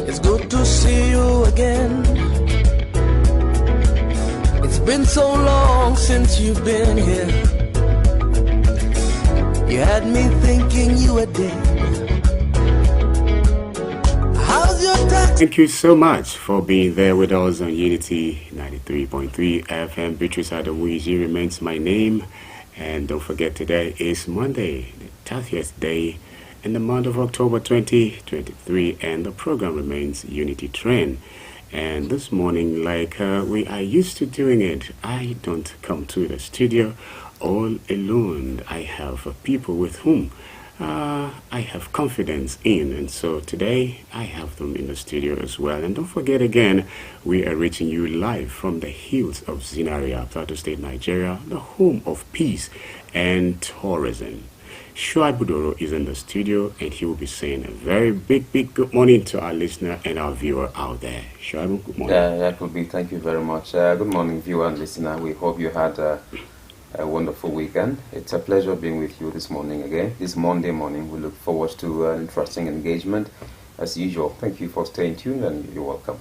It's good to see you again. It's been so long since you've been here. You had me thinking you were dead. How's your tax? Thank you so much for being there with us on Unity 93.3 FM. Beatrice Adamuiji remains my name. And don't forget, today is Monday, the 30th day in the month of October 2023, and the program remains Unity Trend. And this morning, like we are used to doing it, I don't come to the studio all alone. I have people with whom I have confidence in, and so today I have them in the studio as well. And don't forget again, we are reaching you live from the hills of ZINARIYA, Plateau State, Nigeria, the home of peace and tourism. Shuaibudoro is in the studio, and he will be saying a very big good morning to our listener and our viewer out there. Shuaibu, good morning. That could be. Thank you very much. Good morning, viewer and listener. We hope you had a wonderful weekend. It's a pleasure being with you this morning again. This Monday morning, we look forward to an interesting engagement as usual. Thank you for staying tuned, and you're welcome.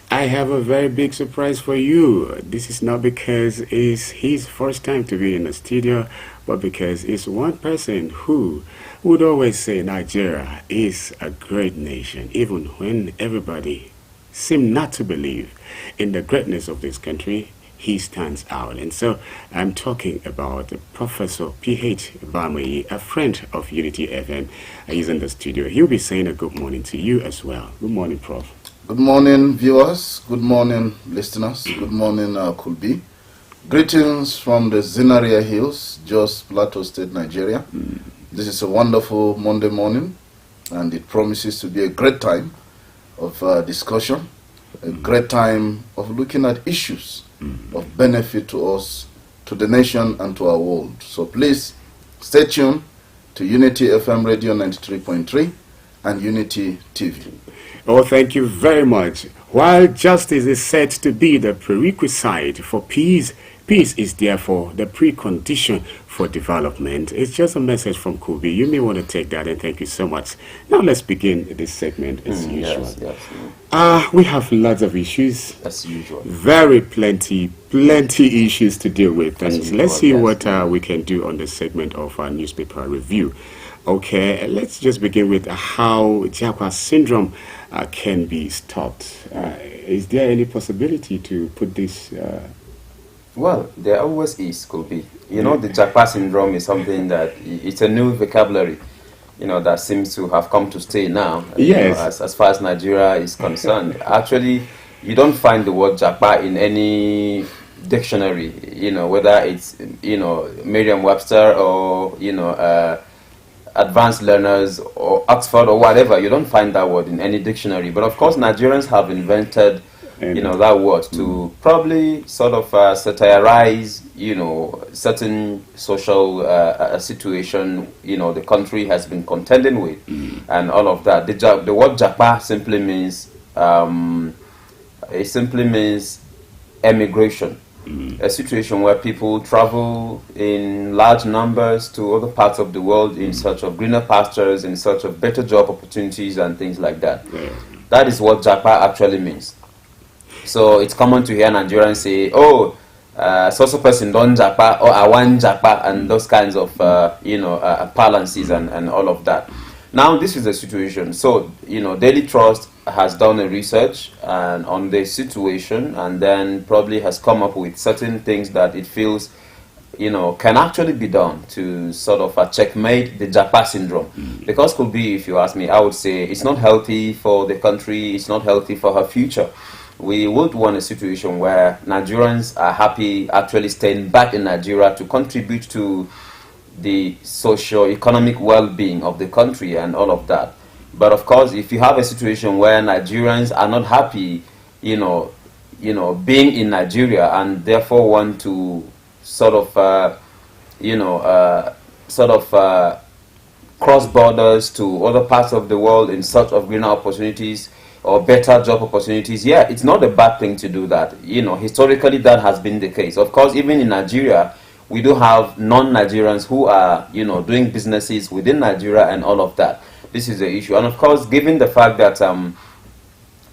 I have a very big surprise for you. This is not because it's his first time to be in the studio, but because it's one person who would always say Nigeria is a great nation, even when everybody seem not to believe in the greatness of this country. He stands out. And so I'm talking about Professor P.H. Bamayi, a friend of Unity FM. He's in the studio. He'll be saying a good morning to you as well. Good morning, Prof. Good morning, viewers. Good morning, listeners. Good morning, Kulbi. Greetings from the ZINARIYA Hills, Jos Plateau State, Nigeria. This is a wonderful Monday morning, and it promises to be a great time of discussion, a great time of looking at issues of benefit to us, to the nation, and to our world. So please stay tuned to Unity FM Radio 93.3 and Unity TV. Oh, thank you very much. While justice is said to be the prerequisite for peace, peace is therefore the precondition for development. It's just a message from Kubi. You may want to take that, and thank you so much. Now let's begin this segment as usual. Yes. We have lots of issues. As usual. Very plenty issues to deal with. And let's see what we can do on the segment of our newspaper review. Okay, let's just begin with how Japa syndrome can be stopped. Is there any possibility to put this? Well, there always is, could be. You know, the Japa syndrome is something that it's a new vocabulary, that seems to have come to stay now. Yes. As far as Nigeria is concerned. Actually, you don't find the word Japa in any dictionary, whether it's, Merriam-Webster or, advanced learners or Oxford or whatever. You don't find that word in any dictionary. But of course, Nigerians have invented, that word to probably sort of satirize, certain social situation, the country has been contending with, and all of that. The word Japa simply means, emigration. A situation where people travel in large numbers to other parts of the world in search of greener pastures, in search of better job opportunities and things like that. That is what Japa actually means. So it's common to hear Nigerians say, so person don't Japa, or I want Japa, and those kinds of, parlances and all of that. Now, this is the situation. So, Daily Trust has done a research on the situation, and then probably has come up with certain things that it feels, can actually be done to sort of checkmate the Japa syndrome. Because could be, if you ask me, I would say it's not healthy for the country, it's not healthy for her future. We would want a situation where Nigerians are happy actually staying back in Nigeria to contribute to the socio-economic well-being of the country and all of that. But of course, if you have a situation where Nigerians are not happy, being in Nigeria, and therefore want to sort of, cross borders to other parts of the world in search of greener opportunities or better job opportunities, it's not a bad thing to do that. Historically that has been the case. Of course, even in Nigeria, we do have non-Nigerians who are, doing businesses within Nigeria and all of that. This is the issue. And of course, given the fact that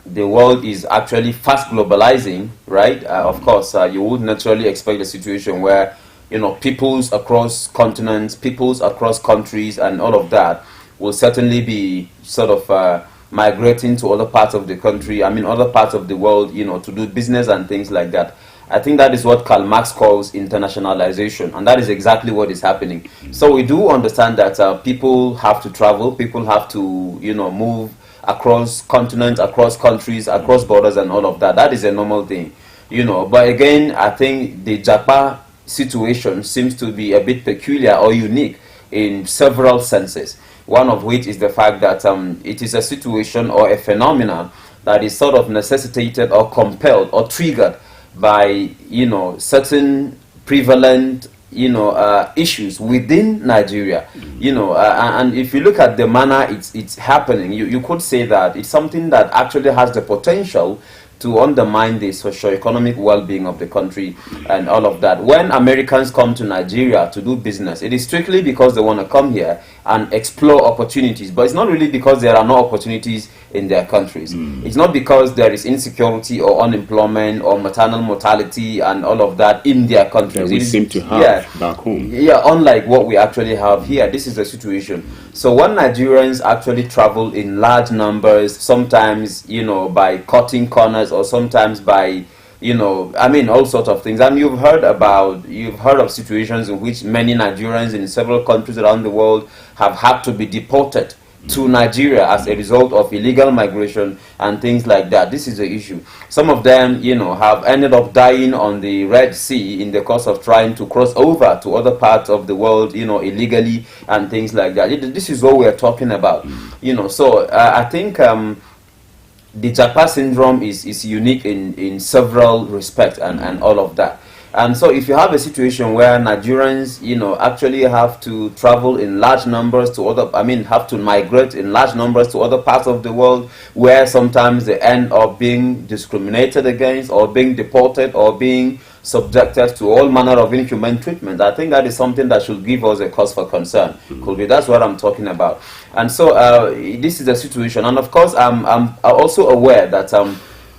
the world is actually fast globalizing, right? Of course, you would naturally expect a situation where, you know, peoples across continents, peoples across countries, and all of that will certainly be sort of migrating to other parts of the country, other parts of the world, you know, to do business and things like that. I think that is what Karl Marx calls internationalization, and that is exactly what is happening. So we do understand that people have to travel, people have to, you know, move across continents, across countries, across borders, and all of that. That is a normal thing, you know. But again, I think the Japa situation seems to be a bit peculiar or unique in several senses. One of which is the fact that it is a situation or a phenomenon that is sort of necessitated or compelled or triggered by, you know, certain prevalent, you know, issues within Nigeria, you know, and if you look at the manner it's happening, you could say that it's something that actually has the potential to undermine the socio-economic well-being of the country and all of that. When Americans come to Nigeria to do business, it is strictly because they want to come here and explore opportunities, but it's not really because there are no opportunities in their countries. It's not because there is insecurity or unemployment or maternal mortality and all of that in their countries. We seem to have back home. Yeah, unlike what we actually have here. This is the situation. So when Nigerians actually travel in large numbers, sometimes, you know, by cutting corners, or sometimes by, you know, all sorts of things. And you've heard of situations in which many Nigerians in several countries around the world have had to be deported to Nigeria as a result of illegal migration and things like that. This is the issue. Some of them, you know, have ended up dying on the Red Sea in the course of trying to cross over to other parts of the world, you know, illegally and things like that. This is what we are talking about, you know. So I think the Japa syndrome is unique in several respects and all of that. And so if you have a situation where Nigerians, you know, actually have to travel in large numbers to have to migrate in large numbers to other parts of the world, where sometimes they end up being discriminated against or being deported or being subjected to all manner of inhumane treatment, I think that is something that should give us a cause for concern. Could be, that's what I'm talking about. And so this is the situation. And of course, I'm also aware that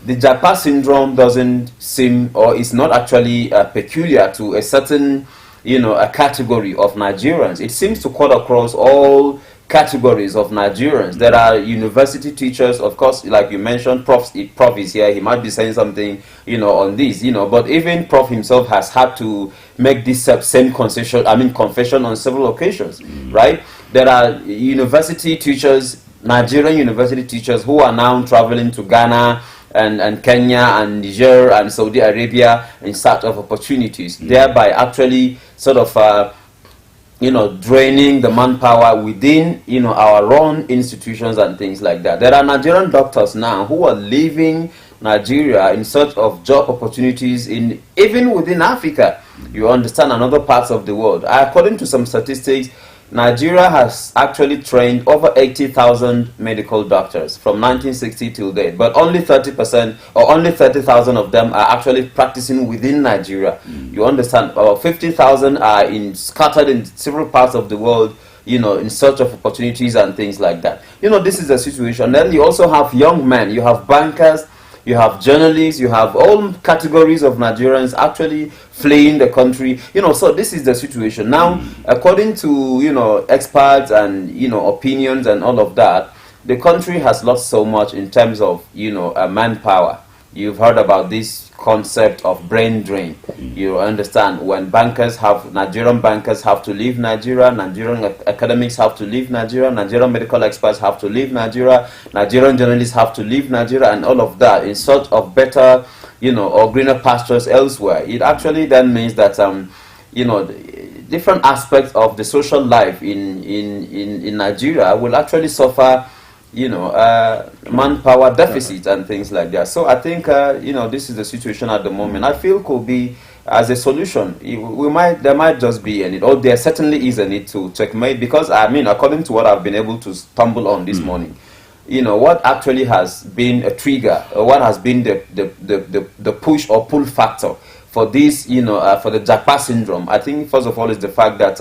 the Japa syndrome doesn't seem, or is not actually peculiar to a certain, you know, a category of Nigerians. It seems to cut across all categories of Nigerians. There are university teachers, of course, like you mentioned, Prof is here, he might be saying something, you know, on this, you know, but even Prof himself has had to make this same confession on several occasions, right? There are university teachers, Nigerian university teachers, who are now traveling to Ghana and Kenya and Niger and Saudi Arabia in search of opportunities, thereby actually sort of you know, draining the manpower within, you know, our own institutions and things like that. There are Nigerian doctors now who are leaving Nigeria in search of job opportunities even within Africa, you understand, and other parts of the world. According to some statistics, Nigeria has actually trained over 80,000 medical doctors from 1960 till date, but only 30% or only 30,000 of them are actually practicing within Nigeria. You understand? About 50,000 are scattered in several parts of the world, you know, in search of opportunities and things like that. You know, this is the situation. Then you also have young men, you have bankers, you have journalists, you have all categories of Nigerians actually fleeing the country. You know, so this is the situation. Now, according to, you know, experts and, you know, opinions and all of that, the country has lost so much in terms of, you know, manpower. You've heard about this concept of brain drain. You understand, when Nigerian bankers have to leave Nigeria, Nigerian academics have to leave Nigeria, Nigerian medical experts have to leave Nigeria, Nigerian journalists have to leave Nigeria, and all of that in search of better, you know, or greener pastures elsewhere. It actually then means that, you know, different aspects of the social life in Nigeria will actually suffer, you know, manpower deficit and things like that. So I think, you know, this is the situation at the moment. I feel could be, as a solution, there might just be a need, or there certainly is a need to checkmate, because, according to what I've been able to stumble on this morning, you know, what actually has been a trigger, or what has been the push or pull factor for this, you know, for the Japa syndrome, I think, first of all, is the fact that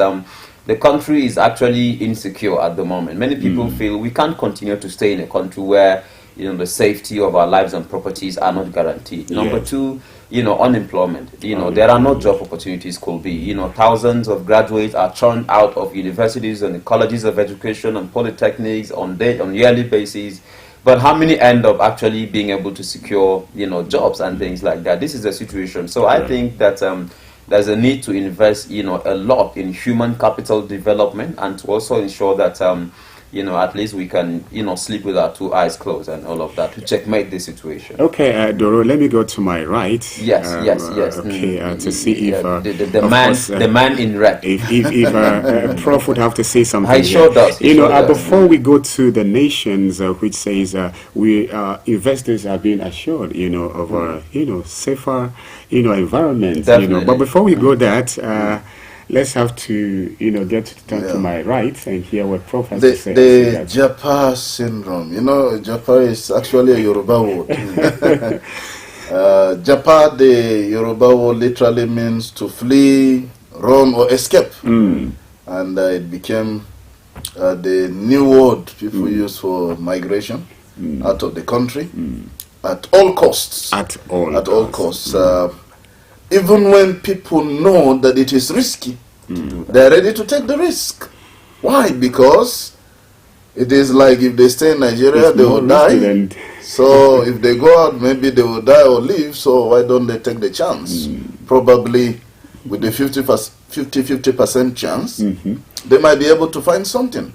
the country is actually insecure at the moment. Many people feel we can't continue to stay in a country where, the safety of our lives and properties are not guaranteed. Number two, unemployment. There are no job opportunities, could be. Thousands of graduates are churned out of universities and colleges of education and polytechnics on yearly basis. But how many end up actually being able to secure, jobs and things like that? This is the situation. So I think that there's a need to invest, a lot in human capital development, and to also ensure that, at least we can, sleep with our two eyes closed and all of that to checkmate the situation. Okay, Doro, let me go to my right. Yes. Okay, to see if the man in red. If Prof would have to say something. I sure does. Before we go to the nations, which says investors are being assured, of a safer, environment. Definitely. But before we go that. Let's have to, get to turn to my right and hear what Prof has to say. The Japa syndrome. Japa is actually a Yoruba word. Japa, the Yoruba word, literally means to flee, run, or escape. And it became the new word people use for migration out of the country at all costs. At all costs. Even when people know that it is risky, they're ready to take the risk. Why? Because it is like if they stay in Nigeria, they will die. So if they go out, maybe they will die or leave. So why don't they take the chance? Probably with the 50% chance, they might be able to find something.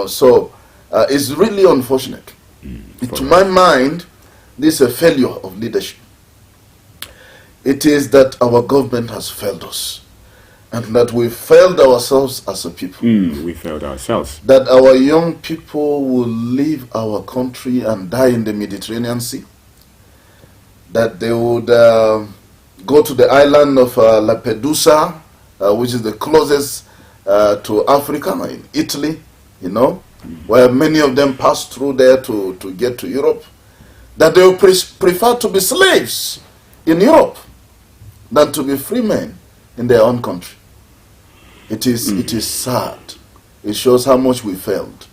So it's really unfortunate. To my mind, this is a failure of leadership. It is that our government has failed us, and that we failed ourselves as a people. We failed ourselves. That our young people will leave our country and die in the Mediterranean Sea. That they would go to the island of Lampedusa, which is the closest to Africa, in Italy, where many of them pass through there to get to Europe. That they would prefer to be slaves in Europe than to be free men in their own country. It is sad. It shows how much we failed.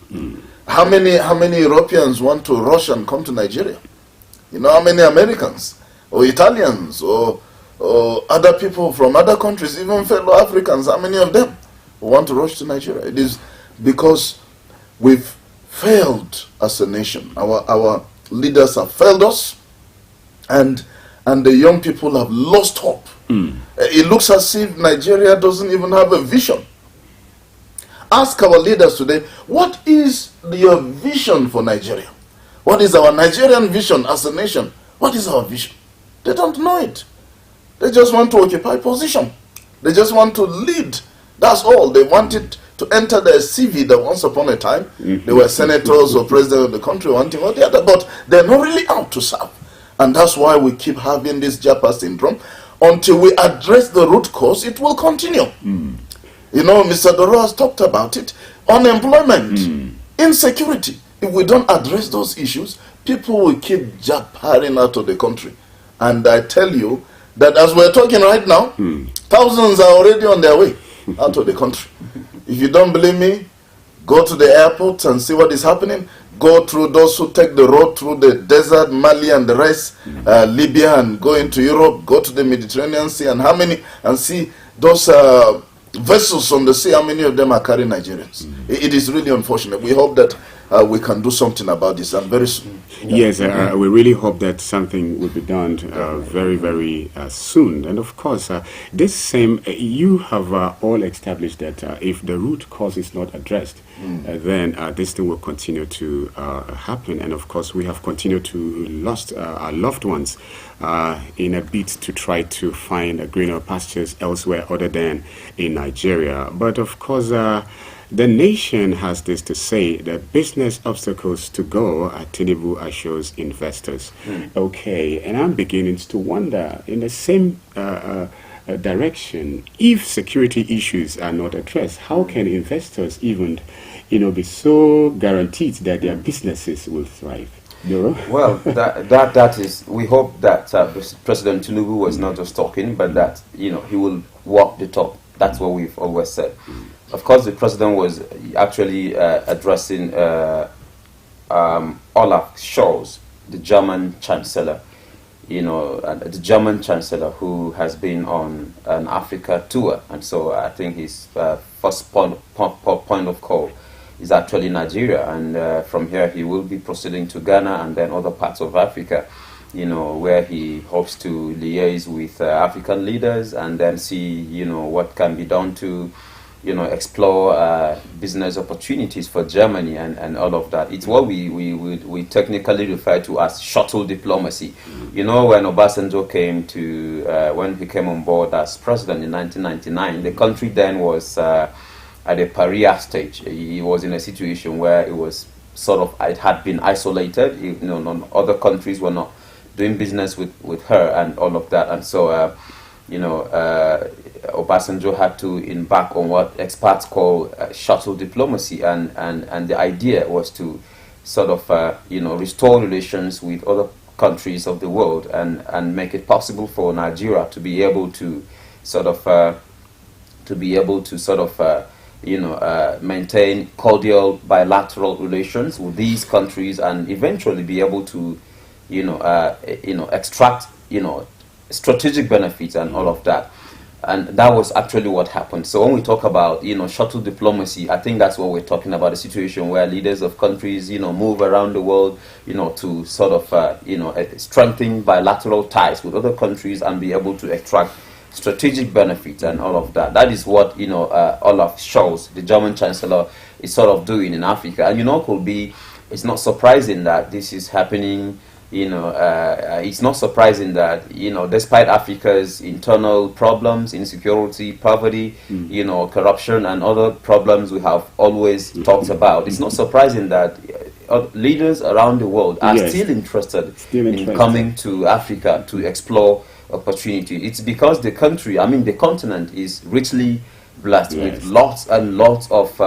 How many Europeans want to rush and come to Nigeria? How many Americans or Italians or other people from other countries, even fellow Africans, how many of them want to rush to Nigeria? It is because we've failed as a nation. Our leaders have failed us, and the young people have lost hope. It looks as if Nigeria doesn't even have a vision. Ask our leaders today, what is your vision for Nigeria? What is our Nigerian vision as a nation? What is our vision? They don't know it. They just want to occupy position. They just want to lead. That's all. They want it to enter their CV that once upon a time they were senators or president of the country, one thing or the other, but they're not really out to serve. And that's why we keep having this Japa syndrome. Until we address the root cause, it will continue. Mr. Doro has talked about it. Unemployment, insecurity. If we don't address those issues, people will keep japaring out of the country. And I tell you that as we're talking right now, thousands are already on their way out of the country. If you don't believe me, go to the airport and see what is happening. Go through those who take the road through the desert, Mali and the rest, Libya, and go into Europe, go to the Mediterranean Sea, and see those vessels on the sea, how many of them are carrying Nigerians. It is really unfortunate. We hope that we can do something about this, and very soon. Yes, we really hope that something will be done very, very soon. And of course, you have all established that if the root cause is not addressed, then this thing will continue to happen. And of course, we have continued to lose our loved ones in a bid to try to find greener pastures elsewhere other than in Nigeria. But of course, the nation has this to say, that business obstacles to go at Tinubu assures investors. Okay, and I'm beginning to wonder, in the same direction, if security issues are not addressed, how can investors even, be so guaranteed that their businesses will thrive? Well, that is, we hope that President Tinubu was not just talking, but that, he will walk the talk. That's what we've always said. Of course, the president was actually addressing Olaf Scholz, the German Chancellor, the German Chancellor who has been on an Africa tour. And so I think his first point of call is actually Nigeria. And from here he will be proceeding to Ghana and then other parts of Africa, where he hopes to liaise with African leaders and then see, what can be done to explore business opportunities for Germany and all of that. It's what we technically refer to as shuttle diplomacy. When Obasanjo when he came on board as president in 1999, the country then was at a pariah stage. He was in a situation where it had been isolated. Other countries were not doing business with her and all of that. And so, Obasanjo had to embark on what experts call shuttle diplomacy, and the idea was to sort of restore relations with other countries of the world and make it possible for Nigeria to be able to maintain cordial bilateral relations with these countries and eventually be able to extract strategic benefits and all of that. And that was actually what happened. So when we talk about, shuttle diplomacy, I think that's what we're talking about, a situation where leaders of countries, move around the world, to sort of, strengthen bilateral ties with other countries and be able to extract strategic benefits and all of that. That is what, Olaf Scholz, the German Chancellor, is sort of doing in Africa. And, it's not surprising that this is happening. It's not surprising that, despite Africa's internal problems, insecurity, poverty, corruption and other problems we have always talked about, it's not surprising that leaders around the world are still interested in coming to Africa to explore opportunity. It's because the continent is richly blessed with lots and lots of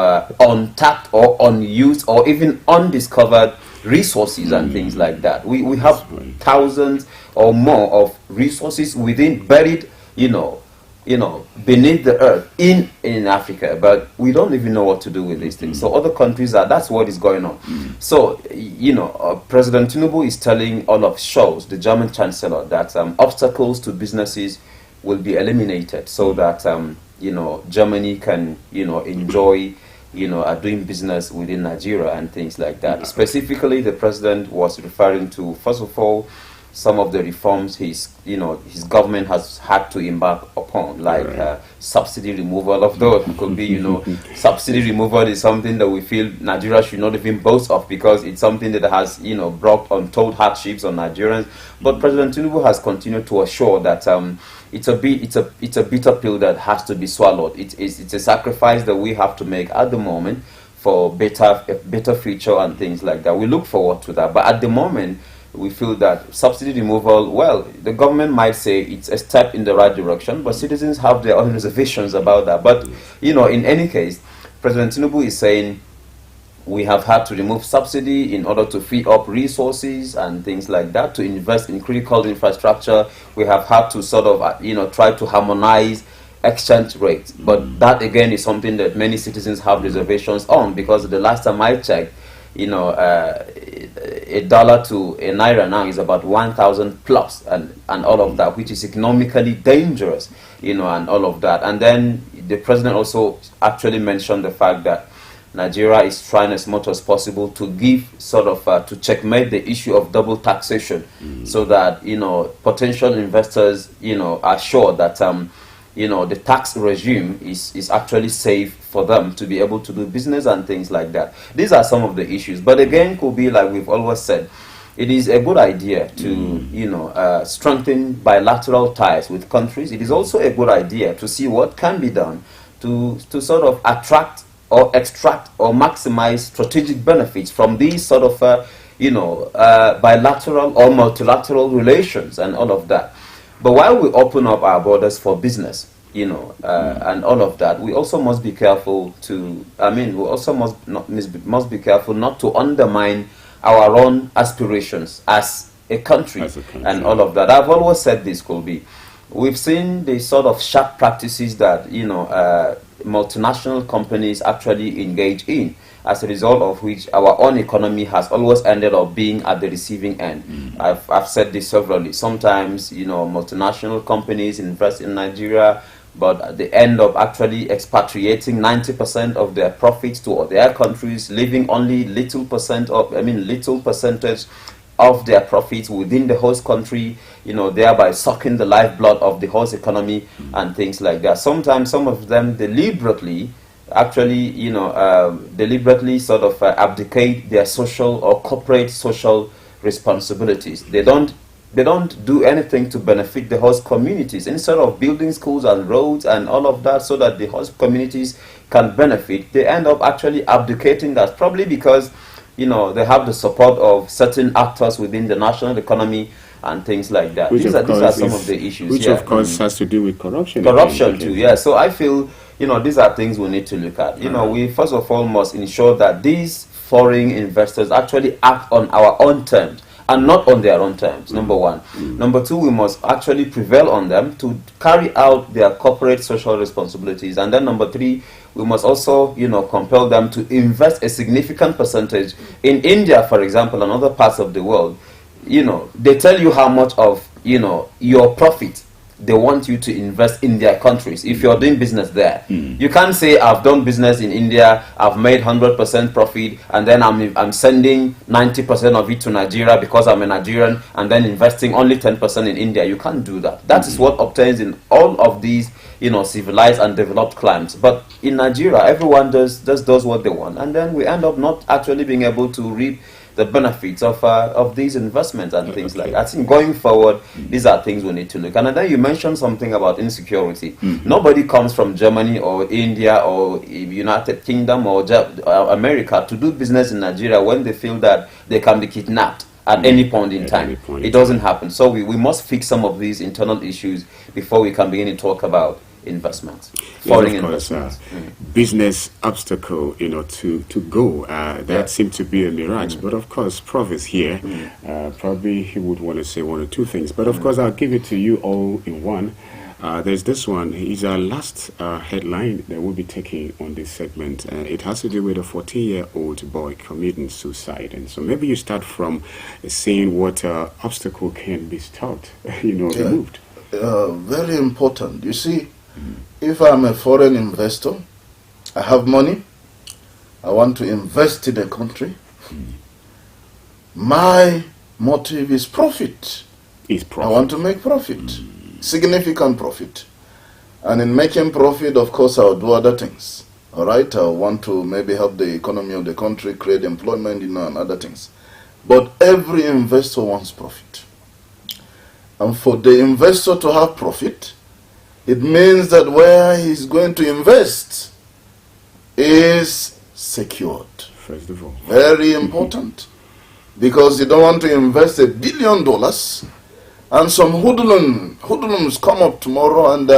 untapped or unused or even undiscovered resources and things like that. We have thousands or more of resources buried, beneath the earth in Africa, but we don't even know what to do with these things. So other countries that's what is going on. So, President Tinubu is telling Olaf Scholz, the German Chancellor, that obstacles to businesses will be eliminated so that, Germany can, enjoy doing business within Nigeria and things like that. Specifically, the president was referring to, first of all, some of the reforms his government has had to embark upon, like subsidy removal. Although it could be, subsidy removal is something that we feel Nigeria should not even boast of because it's something that has, brought untold hardships on Nigerians. But President Tinubu has continued to assure that it's a bitter pill that has to be swallowed. It's a sacrifice that we have to make at the moment for a better future and things like that. We look forward to that, but at the moment we feel that subsidy removal, well, the government might say it's a step in the right direction, but citizens have their own reservations about that. But in any case, President Tinubu is saying we have had to remove subsidy in order to free up resources and things like that, to invest in critical infrastructure. We have had to sort of, try to harmonize exchange rates. But that, again, is something that many citizens have reservations on, because the last time I checked, a dollar to a naira now is about 1,000 plus and all of that, which is economically dangerous, and all of that. And then the president also actually mentioned the fact that Nigeria is trying as much as possible to give to checkmate the issue of double taxation, so that, potential investors, are sure that, the tax regime is actually safe for them to be able to do business and things like that. These are some of the issues. But again, could be like we've always said, it is a good idea to, strengthen bilateral ties with countries. It is also a good idea to see what can be done to sort of attract or extract or maximize strategic benefits from these sort of, bilateral or multilateral relations and all of that. But while we open up our borders for business, and all of that, we also must be careful must be careful not to undermine our own aspirations as a country, and all of that. I've always said this, Colby. We've seen the sort of sharp practices that, multinational companies actually engage in. as a result of which our own economy has always ended up being at the receiving end. I've said this severally. Sometimes, multinational companies invest in Nigeria, but they end up actually expatriating 90% of their profits to their countries, leaving only little percentage of their profits within the host country, thereby sucking the lifeblood of the host economy and things like that. Sometimes some of them deliberately sort of abdicate their social or corporate social responsibilities. They don't do anything to benefit the host communities. Instead of building schools and roads and all of that so that the host communities can benefit, they end up actually abdicating that, probably because they have the support of certain actors within the national economy and things like that. These are some of the issues. Which, of course, has to do with corruption. Corruption, too, yeah. So I feel, these are things we need to look at. We, first of all, must ensure that these foreign investors actually act on our own terms and not on their own terms, number one. Number two, we must actually prevail on them to carry out their corporate social responsibilities. And then number three, we must also, compel them to invest a significant percentage. In India, for example, and other parts of the world, they tell you how much of, your profit they want you to invest in their countries if you're doing business there. You can't say, I've done business in India, I've made 100% profit, and then I'm sending 90% of it to Nigeria because I'm a Nigerian, and then investing only 10% in India. You can't do that. That is what obtains in all of these civilized and developed climes. But in Nigeria, everyone just does what they want, and then we end up not actually being able to reap the benefits of these investments and things like that. I think going forward, these are things we need to look at. And then you mentioned something about insecurity. Nobody comes from Germany or India or United Kingdom or America to do business in Nigeria when they feel that they can be kidnapped at any point in time. It doesn't happen. So we must fix some of these internal issues before we can begin to talk about investments, foreign investments. Business obstacle, to go. That seemed to be a mirage. But of course, Prof is here. Probably he would want to say one or two things. But of course, I'll give it to you all in one. There's this one. It's our last headline that we'll be taking on this segment. It has to do with a 14-year-old boy committing suicide. And so maybe you start from seeing what obstacle can be stopped, removed. Very important. You see, if I'm a foreign investor, I have money, I want to invest in a country, my motive is profit. I want to make profit, significant profit. And in making profit, of course, I'll do other things. All right, I want to maybe help the economy of the country, create employment, and other things. But every investor wants profit. And for the investor to have profit, it means that where he's going to invest is secured. First of all. Very important. Because you don't want to invest $1 billion and some hoodlums come up tomorrow and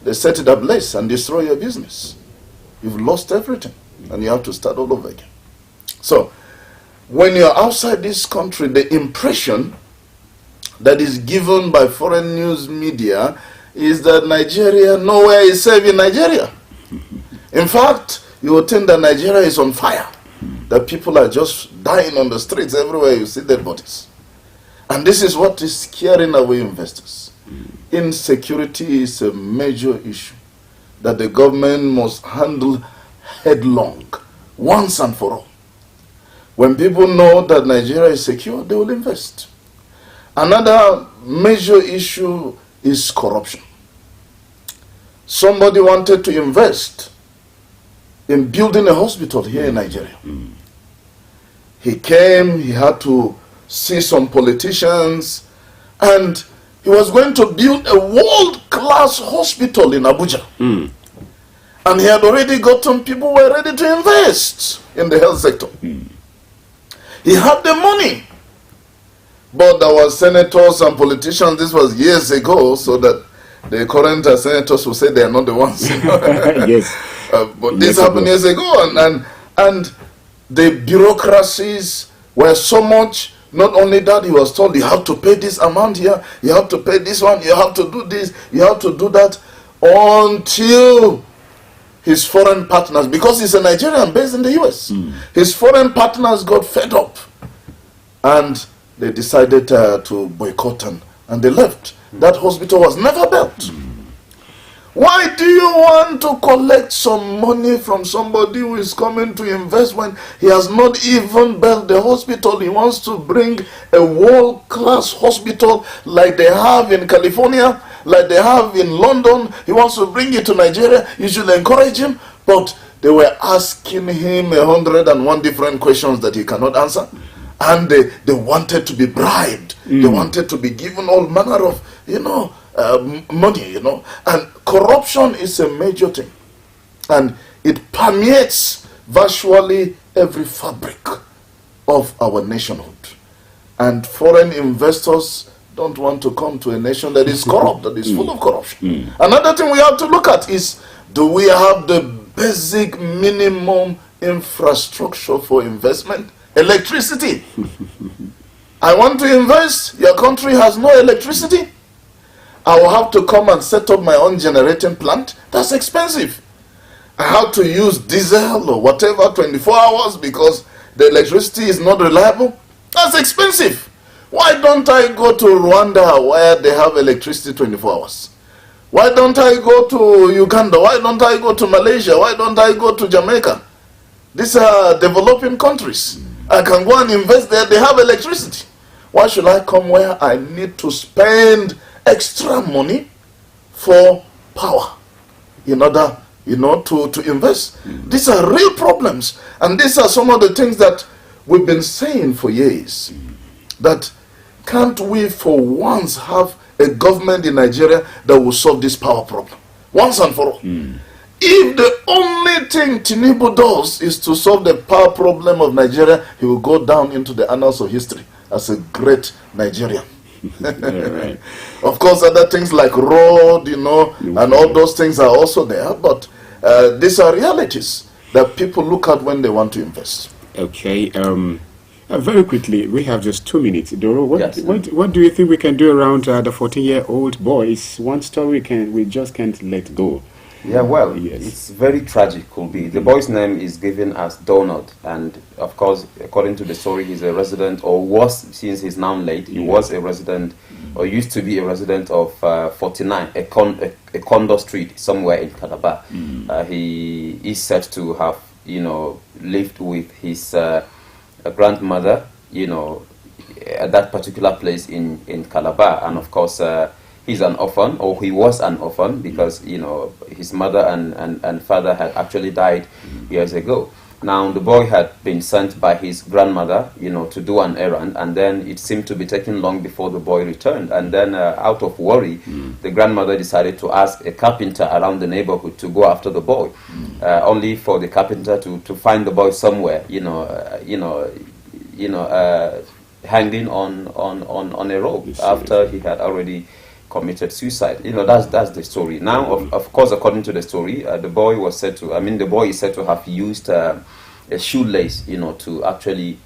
they set it ablaze and destroy your business. You've lost everything and you have to start all over again. So, when you're outside this country, the impression that is given by foreign news media is that Nigeria, nowhere is safe in Nigeria. In fact, you would think that Nigeria is on fire, that people are just dying on the streets everywhere you see dead bodies. And this is what is scaring away investors. Insecurity is a major issue that the government must handle headlong, once and for all. When people know that Nigeria is secure, they will invest. Another major issue is corruption. Somebody wanted to invest in building a hospital here in Nigeria. He came, he had to see some politicians, and he was going to build a world-class hospital in Abuja. And he had already gotten people who were ready to invest in the health sector. He had the money. But there were senators and politicians, this was years ago, so that the current senators will say they are not the ones. Yes. But this happened years ago, and the bureaucracies were so much. Not only that, he was told, you have to pay this amount here, you have to pay this one, you have to do this, you have to do that, until his foreign partners, because he's a Nigerian based in the US, his foreign partners got fed up and they decided to boycott him, and they left. That hospital was never built. Why do you want to collect some money from somebody who is coming to invest when he has not even built the hospital? He wants to bring a world-class hospital like they have in California, like they have in London. He wants to bring it to Nigeria. You should encourage him. But they were asking him 101 different questions that he cannot answer. And they wanted to be bribed. They wanted to be given all manner of, money, and corruption is a major thing, and it permeates virtually every fabric of our nationhood, and foreign investors don't want to come to a nation that is corrupt, that is full of corruption. Another thing we have to look at is, do we have the basic minimum infrastructure for investment? Electricity. I want to invest, your country has no electricity. I will have to come and set up my own generating plant. That's expensive. I have to use diesel or whatever 24 hours because the electricity is not reliable. That's expensive. Why don't I go to Rwanda where they have electricity 24 hours? Why don't I go to Uganda? Why don't I go to Malaysia? Why don't I go to Jamaica? These are developing countries. I can go and invest there. They have electricity. Why should I come where I need to spend extra money for power in order, to invest? These are real problems, and these are some of the things that we've been saying for years. That can't we for once have a government in Nigeria that will solve this power problem once and for all? If the only thing Tinubu does is to solve the power problem of Nigeria, he will go down into the annals of history as a great Nigerian. Right. Of course, other things like road, and all those things are also there, but these are realities that people look at when they want to invest. Okay. Very quickly, we have just 2 minutes. Doro, Yes. what do you think we can do around the 14-year-old boy? It's one story we just can't let go. Yeah, well, Yes. it's very tragic, Kulbi. The boy's name is given as Donald, and of course, according to the story, he's a resident, or was, since he's now late, he was a resident, or used to be a resident of 49, a Condo Street, somewhere in Calabar. He is said to have, lived with his grandmother, at that particular place in Calabar, and of course, he's an orphan, or he was an orphan, because his mother and father had actually died years ago. Now the boy had been sent by his grandmother, to do an errand, and then it seemed to be taking long before the boy returned. And then, out of worry, the grandmother decided to ask a carpenter around the neighborhood to go after the boy, only for the carpenter to find the boy somewhere, hanging on a rope after he had already committed suicide. That's the story. Now, of course, according to the story, the boy is said to have used a shoelace, to actually,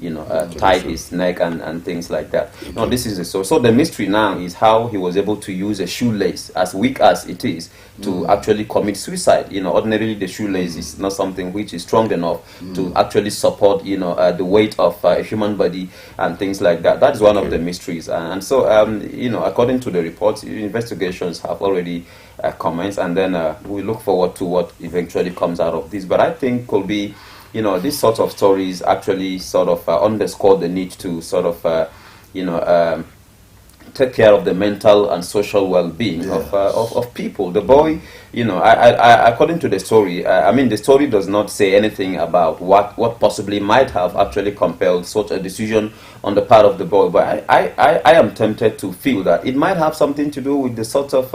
tie his neck and things like that. No, this is the story. So the mystery now is how he was able to use a shoelace, as weak as it is, to actually commit suicide. Ordinarily the shoelace is not something which is strong enough to actually support, the weight of a human body and things like that. That's one of the mysteries. And so, according to the reports, investigations have already commenced, and then we look forward to what eventually comes out of this. But I think could be, these sorts of stories actually sort of underscore the need to sort of, take care of the mental and social well-being of people. The boy, according to the story, the story does not say anything about what possibly might have actually compelled such a decision on the part of the boy. But I am tempted to feel that it might have something to do with the sort of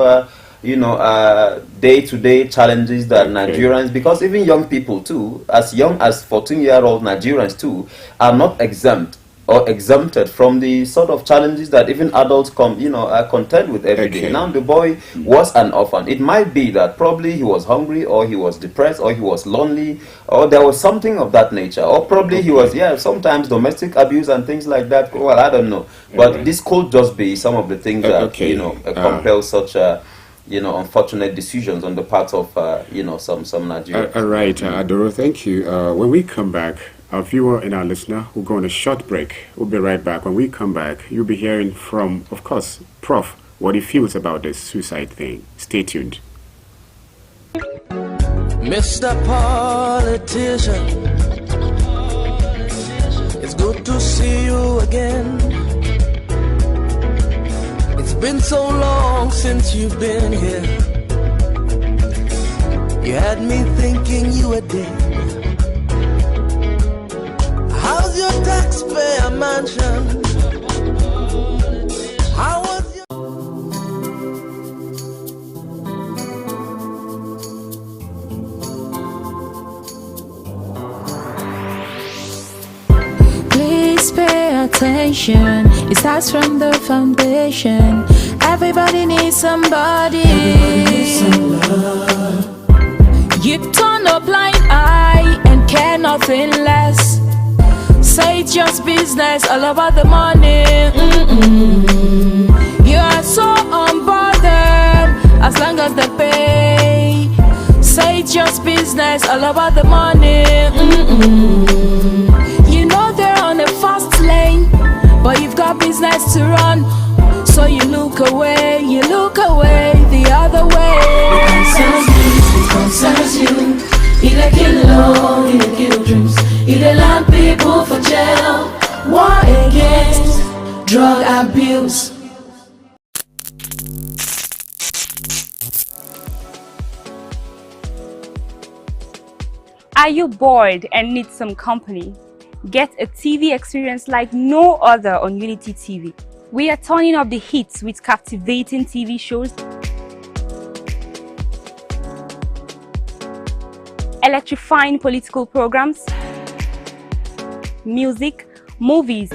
day-to-day challenges that Nigerians, because even young people too, as young as 14-year-old Nigerians too, are not exempted from the sort of challenges that even adults contend with every day. Now the boy was an orphan. It might be that probably he was hungry, or he was depressed, or he was lonely, or there was something of that nature, or probably he was sometimes domestic abuse and things like that. Well, I don't know, but this could just be some of the things that compel such unfortunate decisions on the part of, some Nigerians. All right, Adoro, thank you. When we come back, our viewer and our listener will go on a short break. We'll be right back. When we come back, you'll be hearing from, of course, Prof, what he feels about this suicide thing. Stay tuned. Mr. Politician, it's good to see you again. It's been so long since you've been here. You had me thinking you were dead. How's your taxpayer mansion? How was your... Please pay attention. It starts from the foundation. Everybody needs somebody. You turn a blind eye and care nothing less. Say it's just business, all about the money. You are so unbothered as long as they pay. Say it's just business, all about the money. You know they're on a fast lane, but you've got business to run. So you look away the other way. It concerns you. It a kill love, it a kill dreams. It a land people for jail. War against drug abuse. Are you bored and need some company? Get a TV experience like no other on Unity TV. We are turning up the hits with captivating TV shows, electrifying political programs, music, movies,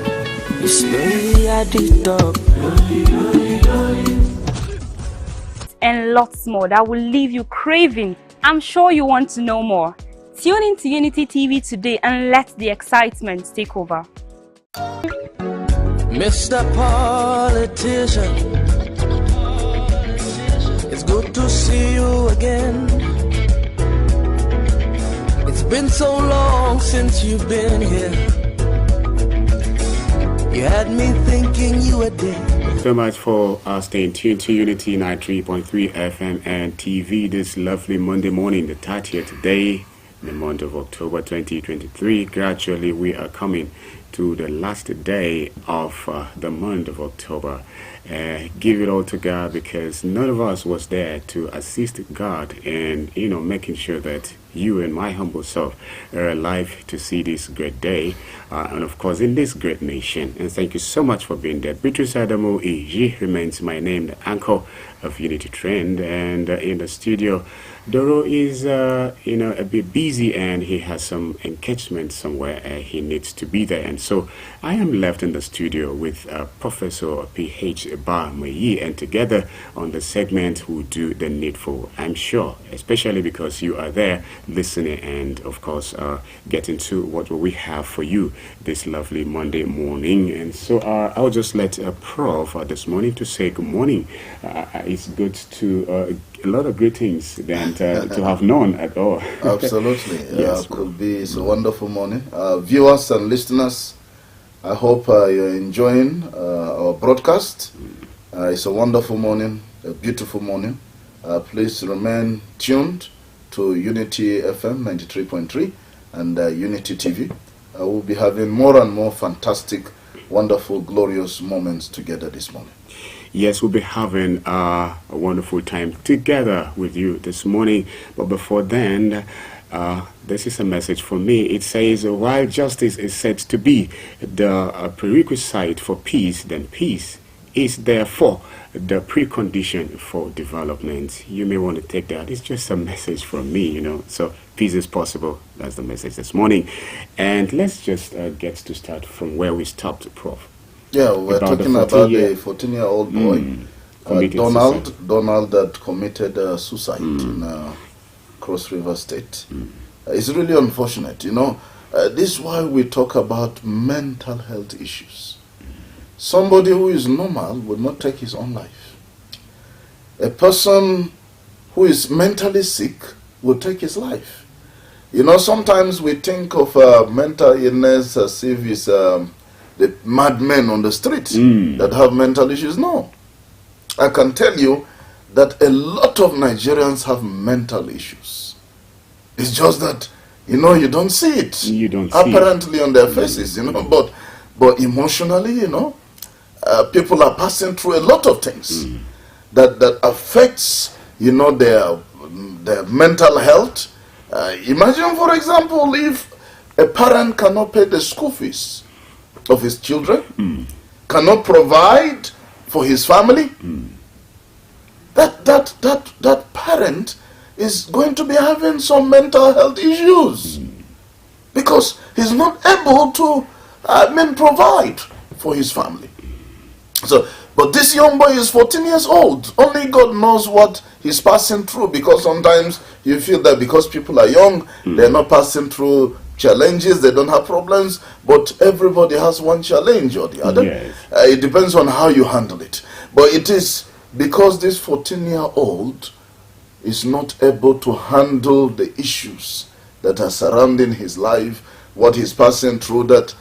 and lots more that will leave you craving. I'm sure you want to know more. Tune in to Unity TV today and let the excitement take over. Mr. Politician, it's good to see you again. It's been so long since you've been here. You had me thinking you were dead. So much for staying tuned to Unity 93.3 FM and TV this lovely Monday morning, the 30th day in the month of October 2023. Gradually, we are coming to the last day of the month of October. Give it all to God, because none of us was there to assist God in, making sure that you and my humble self are alive to see this great day, and of course in this great nation. And thank you so much for being there. Beatrice Adamo Iji remains my name, the anchor of Unity Trend, and in the studio Doro is a bit busy and he has some engagement somewhere. He needs to be there, and so I am left in the studio with Professor P.H. Mayi, and together on the segment we'll do the needful, I'm sure, especially because you are there listening and of course getting to what we have for you this lovely Monday morning. And so I'll just let Prof this morning to say good morning. It's good to a lot of greetings than to have known at all. Absolutely. Yes, it's a wonderful morning. Viewers and listeners, I hope you're enjoying our broadcast. It's a wonderful morning, a beautiful morning. Please remain tuned to Unity FM 93.3 and Unity TV. We'll be having more and more fantastic, wonderful, glorious moments together this morning. Yes, we'll be having a wonderful time together with you this morning. But before then, this is a message for me. It says, while justice is said to be the prerequisite for peace, then peace is therefore the precondition for development. You may want to take that. It's just a message from me, So peace is possible. That's the message this morning. And let's just get to start from where we stopped, Prof. Yeah, we're talking about the 14-year-old boy, Donald, that committed suicide in Cross River State. It's really unfortunate, this is why we talk about mental health issues. Somebody who is normal would not take his own life. a person who is mentally sick will take his life. You know, sometimes we think of mental illness as if it's the madmen on the street that have mental issues. No. I can tell you that a lot of Nigerians have mental issues. It's just that, you know, you don't see it. You don't apparently see it on their faces, you know, but emotionally, you know, people are passing through a lot of things that affects, you know, their mental health. Imagine, for example, if a parent cannot pay the school fees of his children, cannot provide for his family, that parent is going to be having some mental health issues because he's not able to provide for his family. So, but this young boy is 14 years old. Only God knows what he's passing through, because sometimes you feel that because people are young, they're not passing through challenges, they don't have problems, but everybody has one challenge or the other. Yes. It depends on how you handle it. But it is because this 14-year-old is not able to handle the issues that are surrounding his life, what he's passing through, that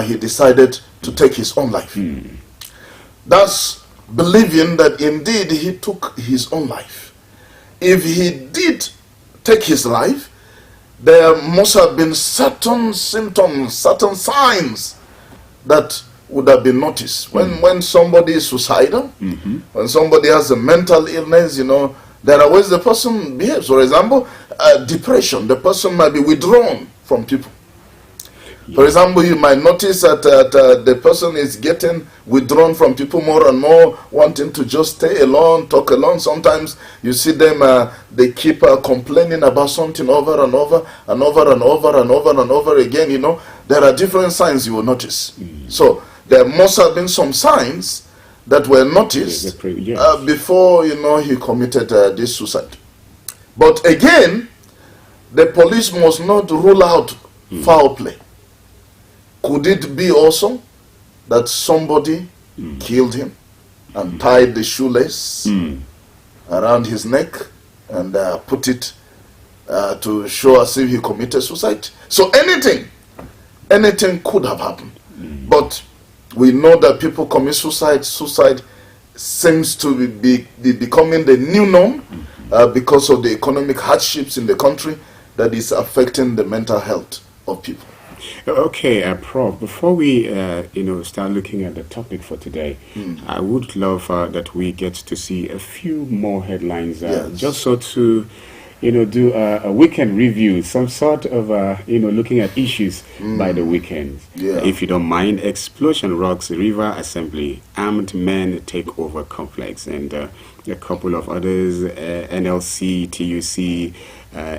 he decided to take his own life. That's believing that indeed he took his own life. If he did take his life, there must have been certain symptoms, certain signs that would have been noticed. When somebody is suicidal, when somebody has a mental illness, you know, there are ways the person behaves. For example, depression, the person might be withdrawn from people. For example, you might notice that the person is getting withdrawn from people more and more, wanting to just stay alone, talk alone. Sometimes you see them, they keep complaining about something over and over and over and over and over and over again. You know, there are different signs you will notice. So there must have been some signs that were noticed before, you know, he committed this suicide. But again, the police must not rule out foul play. Could it be also that somebody killed him and tied the shoelace around his neck and put it to show as if he committed suicide? So anything could have happened. But we know that people commit suicide. Suicide seems to be becoming the new norm because of the economic hardships in the country that is affecting the mental health of people. Okay, Prof, before we start looking at the topic for today, I would love that we get to see a few more headlines, just so to do a weekend review, some sort of looking at issues by the weekend. If you don't mind. Explosion rocks River Assembly, armed men take over complex, and a couple of others, NLC, TUC,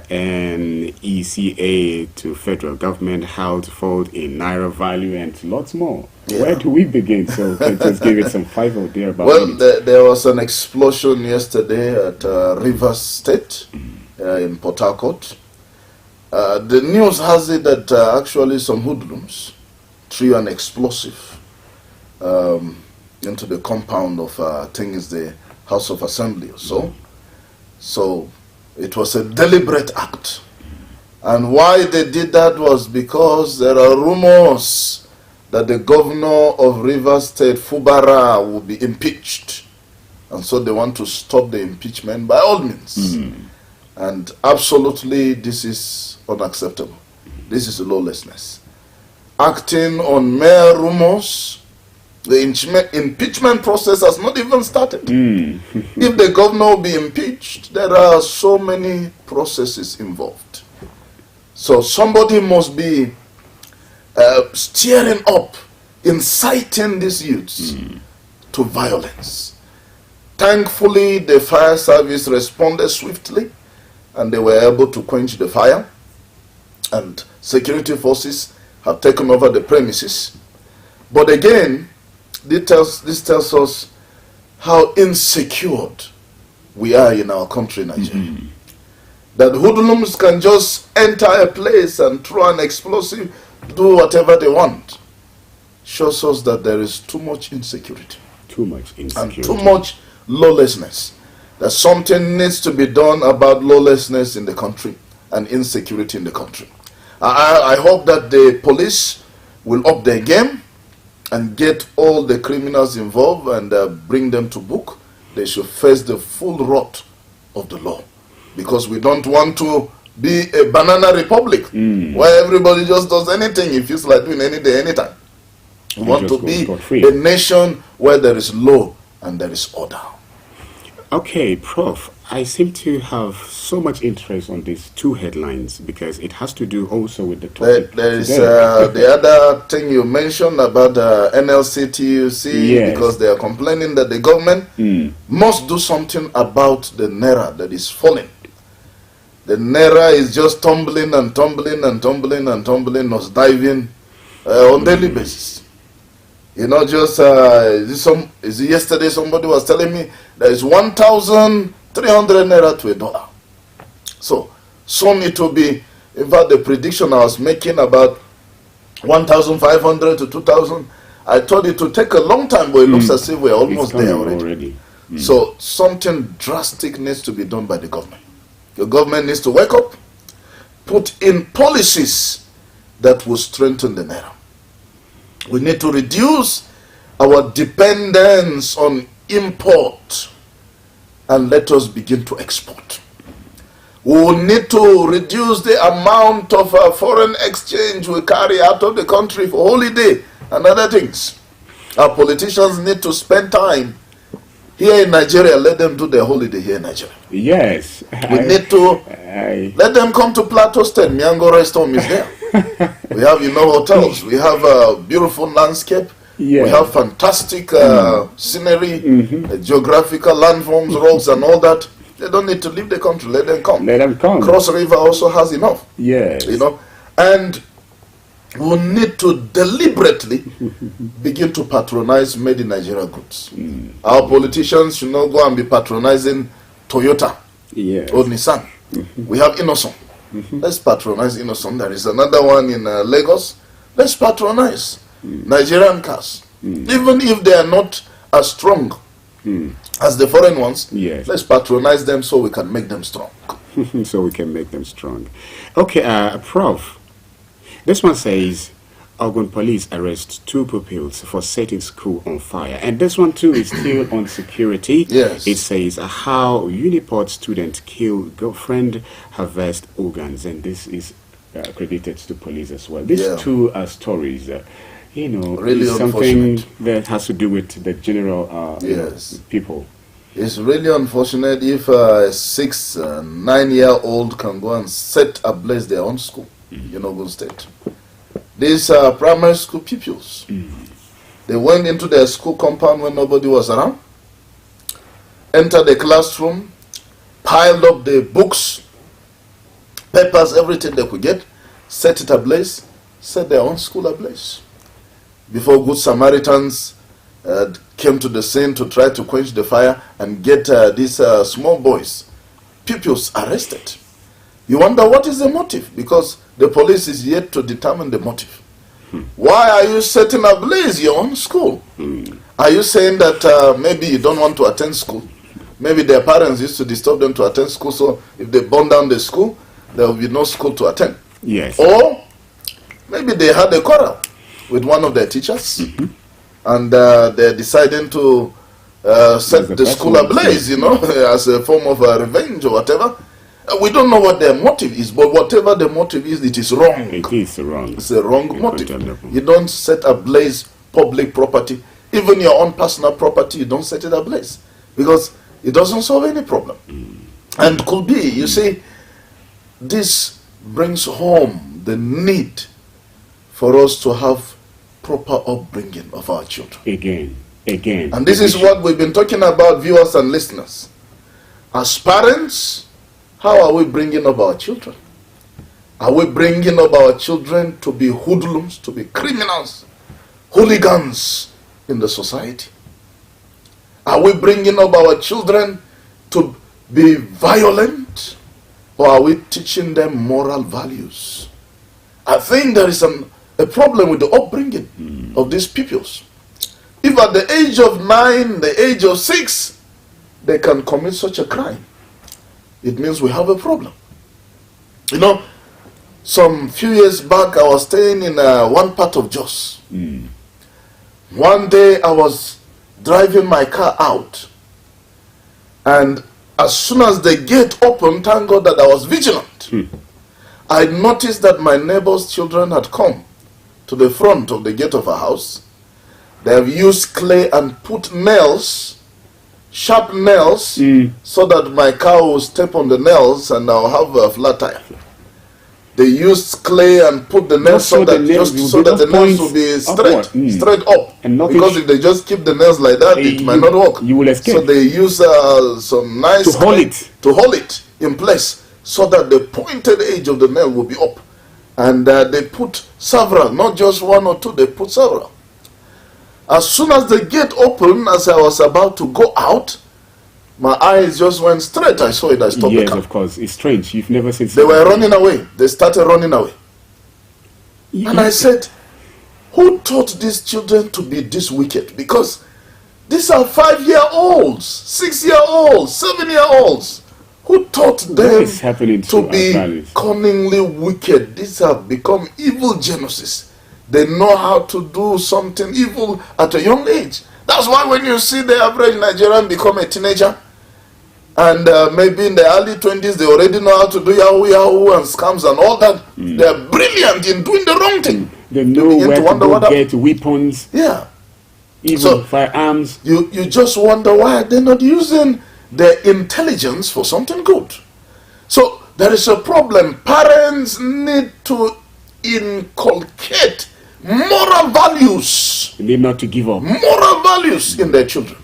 NECA to federal government, house fall in naira value, and lots more. Where do we begin? So let's give it some five there about. Well, there was an explosion yesterday at Rivers State in Port Harcourt. The news has it that actually some hoodlums threw an explosive into the compound of I think it's the House of Assembly or so. So it was a deliberate act. And why they did that was because there are rumors that the governor of Rivers State, Fubara, will be impeached. And so they want to stop the impeachment by all means. And absolutely, this is unacceptable. This is lawlessness. Acting on mere rumors, the impeachment process has not even started. If the governor will be impeached, there are so many processes involved. So somebody must be stirring up, inciting these youths to violence. Thankfully, the fire service responded swiftly, and they were able to quench the fire. And security forces have taken over the premises. But again, this tells us how insecure we are in our country, Nigeria. That hoodlums can just enter a place and throw an explosive, do whatever they want. Shows us that there is too much insecurity. Too much insecurity. And too much lawlessness. that something needs to be done about lawlessness in the country and insecurity in the country. I hope that the police will up their game and get all the criminals involved and bring them to book. They should face the full wrath of the law, because we don't want to be a banana republic where everybody just does anything it feels like doing any day, anytime. We want to be a nation where there is law and there is order. Okay, Prof, I seem to have so much interest on these two headlines because it has to do also with the topic. There is the other thing you mentioned about NLC TUC, yes, because they are complaining that the government must do something about the Naira that is falling. The Naira is just tumbling and tumbling and tumbling and tumbling, was diving on daily basis. You know, just yesterday somebody was telling me there is 1,300 Naira to $1. So soon it will be, in fact, the prediction I was making about 1,500 to 2,000. I thought it would take a long time, but it looks as if we're almost there already. So something drastic needs to be done by the government. The government needs to wake up, put in policies that will strengthen the Naira. We need to reduce our dependence on import and let us begin to export. We will need to reduce the amount of foreign exchange we carry out of the country for holiday and other things. Our politicians need to spend time here in Nigeria. Let them do their holiday here in Nigeria. Yes. We need to let them come to Plateau State. Miango Rest Home is there. We have, hotels. We have a beautiful landscape. Yeah. We have fantastic scenery, geographical landforms, roads, and all that. They don't need to leave the country. Let them come. Let them come. Cross River also has enough. Yes. And we need to deliberately begin to patronize made in Nigeria goods. Our politicians should not go and be patronizing Toyota or Nissan. We have Innocent. Let's patronize Innocent. There is another one in Lagos. Let's patronize Nigerian cars. Even if they are not as strong as the foreign ones, let's patronize them so we can make them strong. Okay, Prof, this one says, Ogun police arrest 2 pupils for setting school on fire. And this one too is still on security. Yes. It says, how Uniport student kill girlfriend, harvest organs. And this is credited to police as well. These two are stories, really something that has to do with the general people. It's really unfortunate if a 6, 9-year-old can go and set ablaze their own school in Ogun State. These are primary school pupils. They went into their school compound when nobody was around, entered the classroom, piled up the books, papers, everything they could get, set it ablaze, set their own school ablaze. Before good Samaritans came to the scene to try to quench the fire and get these small boys, pupils, arrested. You wonder what is the motive, because the police is yet to determine the motive. Why are you setting ablaze your own school? Are you saying that maybe you don't want to attend school? Maybe their parents used to disturb them to attend school, so if they burn down the school, there will be no school to attend. Yes. Or maybe they had a quarrel with one of their teachers, and they're deciding to set the school ablaze, as a form of revenge or whatever. We don't know what their motive is, but whatever the motive is, it is wrong. It is wrong. It's a wrong motive. You don't set ablaze public property. Even your own personal property, you don't set it ablaze, because it doesn't solve any problem. And could be, you see, this brings home the need for us to have proper upbringing of our children. Again. And this is what we've been talking about, viewers and listeners. As parents, how are we bringing up our children? Are we bringing up our children to be hoodlums, to be criminals, hooligans in the society? Are we bringing up our children to be violent, or are we teaching them moral values? I think there is a problem with the upbringing of these pupils. If at the age of 9, the age of 6, they can commit such a crime, it means we have a problem. You know, some few years back, I was staying in one part of Jos. One day, I was driving my car out, and as soon as the gate opened, thank God that I was vigilant. I noticed that my neighbor's children had come to the front of the gate of a house. They have used clay and put nails, sharp nails, so that my car will step on the nails and I'll have a flat tire. They used clay and put the nails so that the nails will be straight up. And because if they just keep the nails like that, it might not work. You will escape. So they use some nice to hold it in place so that the pointed edge of the nail will be up. And they put several, not just one or two, they put several. As soon as the gate opened, as I was about to go out, my eyes just went straight. I saw it. I stopped the car. Yes, of course. It's strange. You've never seen They were running away. They started running away. And I said, who taught these children to be this wicked? Because these are 5-year-olds, 6-year-olds, 7-year-olds. Who taught them to be cunningly wicked? These have become evil geniuses. They know how to do something evil at a young age. That's why when you see the average Nigerian become a teenager, and maybe in the early 20s, they already know how to do Yahoo and scams and all that. They're brilliant in doing the wrong thing. They know where to go get weapons. Yeah. Even firearms. You just wonder why they're not using their intelligence for something good. So there is a problem. Parents need to inculcate moral values. They need not to give up. Moral values in their children.